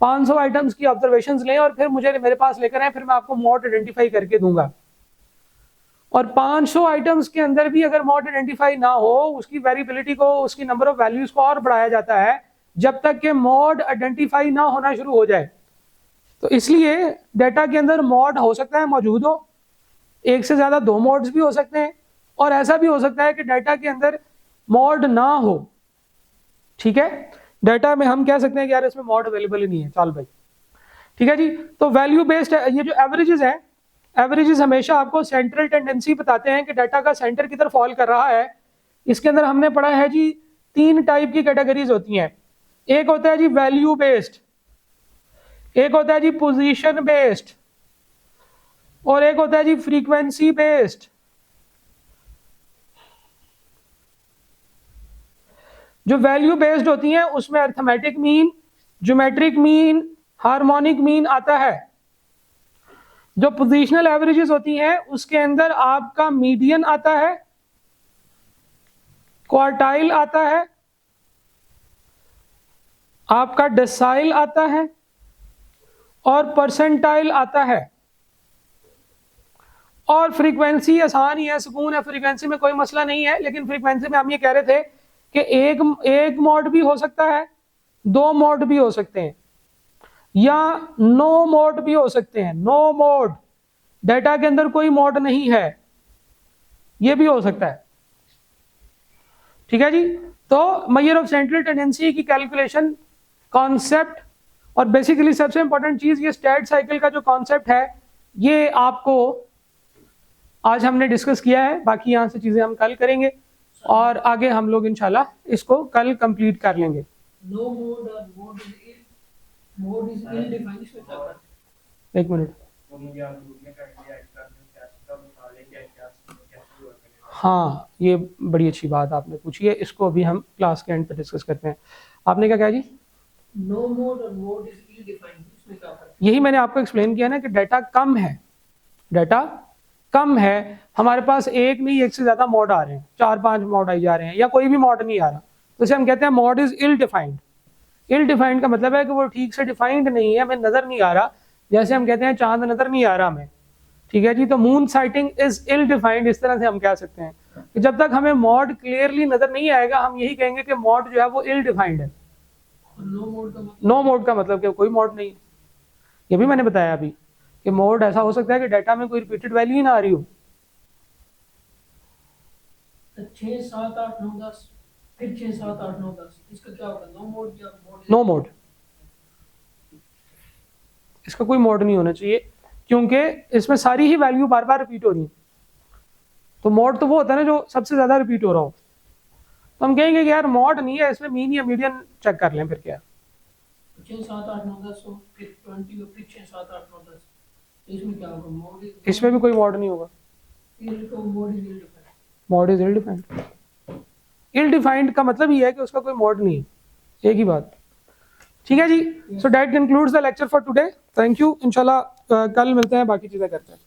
500 आइटम्स की ऑब्जर्वेशंस लें और फिर मुझे मेरे पास लेकर आए, फिर मैं आपको मोड आइडेंटिफाई करके दूंगा। और 500 आइटम्स के अंदर भी अगर मोड आइडेंटिफाई ना हो, उसकी वेरिएबिलिटी को, उसकी नंबर ऑफ वैल्यूज को और बढ़ाया जाता है जब तक कि मोड आइडेंटिफाई ना होना शुरू हो जाए। तो इसलिए डाटा के अंदर मोड हो सकता है मौजूद हो, एक से ज्यादा दो मोड्स भी हो सकते हैं, और ऐसा भी हो सकता है कि डाटा के अंदर मोड ना हो। ठीक है, डाटा में हम कह सकते हैं कि यार इसमें मोड अवेलेबल ही नहीं है, चल भाई। ठीक है जी, तो वैल्यू बेस्ड ये जो एवरेजेस हैं, एवरेजेस हमेशा आपको सेंट्रल टेंडेंसी बताते हैं कि डाटा का सेंटर किधर फॉल कर रहा है। इसके अंदर हमने पढ़ा है जी 3 टाइप की कैटेगरीज होती हैं। एक होता है जी वैल्यू बेस्ड, एक होता है जी पोजीशन बेस्ड, और एक होता है जी फ्रीक्वेंसी बेस्ड। जो वैल्यू बेस्ड होती हैं उसमें arithmetic mean, geometric mean, harmonic mean आता है। जो पोजीशनल एवरेजेस होती हैं उसके अंदर आपका मीडियन आता है, क्वार्टाइल आता है, आपका डेसाइल आता है और परसेंटाइल आता है। और फ्रीक्वेंसी आसान ही है, सुकून है, फ्रीक्वेंसी में कोई मसला नहीं है। लेकिन फ्रीक्वेंसी में हम ये कह रहे थे कि एक मोड भी हो सकता है, दो मोड भी हो सकते हैं। या नो मोड भी हो सकते हैं। नो मोड, डेटा के अंदर कोई मोड नहीं है, ये भी हो सकता है। ठीक है जी। तो मेजर ऑफ सेंट्रल टेंडेंसी की कैलकुलेशन कॉन्सेप्ट, और बेसिकली सबसे इंपॉर्टेंट चीज ये स्टैट साइकिल का जो कॉन्सेप्ट है ये आपको आज हमने डिस्कस किया है। बाकी यहाँ से चीजें हम कल करेंगे और आगे हम लोग इंशाल्लाह इसको कल कंप्लीट कर लेंगे। नो मोड और मोड इज इल डिफाइंड, इसमें क्या फर्क है? एक मिनट, वो मुझे आप ग्रुप में कर दिया एक्स्ट्रा में क्या सब बता लें क्या क्या कैसे वर्क करेगा। हाँ ये बड़ी अच्छी बात आपने पूछी है, इसको अभी हम क्लास के एंड पे डिस्कस करते हैं। आपने क्या कहा जी? नो मोड और मोड इज इल डिफाइंड, इसमें क्या फर्क यही मैंने आपको एक्सप्लेन किया ना कि डाटा कम है, डाटा कम है, हमारे पास एक नहीं एक से ज्यादा मोड आ रहे हैं, 4-5 मोड आई जा रहे हैं या कोई भी मोड नहीं आ रहा, तो इसे हम कहते हैं mode is ill defined. Ill defined का मतलब है कि वो ठीक से डिफाइंड नहीं है, हमें नजर नहीं आ रहा, जैसे हम कहते हैं चांद नजर नहीं आ रहा हमें। ठीक है जी। तो moon sighting is ill defined, इस तरह से हम कह सकते हैं कि जब तक हमें मोड क्लियरली नजर नहीं आएगा हम यही कहेंगे कि मोड जो है वो इल डिफाइंड है। है? नो मोड का मतलब नो मोड का मतलब कि कोई मोड नहीं है, ये भी मैंने बताया अभी कि मोड ऐसा हो सकता है कि डाटा में कोई रिपीटेड वैल्यू ही ना आ रही हो। 6 7 8 9 10 फिर 6 7 8 9 10, इसका क्या होगा? नो मोड या मोड? नो मोड, इसका कोई मोड नहीं होना चाहिए क्योंकि इसमें सारी ही वैल्यू बार बार रिपीट हो रही है। तो मोड तो वो होता है ना जो सबसे ज्यादा रिपीट हो रहा हो, तो हम कहेंगे कि यार मोड नहीं है, इसमें मीन या मीडियन चेक कर लें फिर क्या। 6 7 8 9 10 हो, फिर 20 हो, फिर 6 7 8 9 10, इसमें क्या होगा? मोड इसमें भी कोई मोड नहीं होगा, mode is ill defined. Mode is ill defined. Ill defined का मतलब ये है कि उसका कोई मोड नहीं है, एक ही बात। ठीक है जी। So that concludes the lecture for today. Thank you. इंशाल्लाह कल मिलते हैं, बाकी चीजें करते हैं।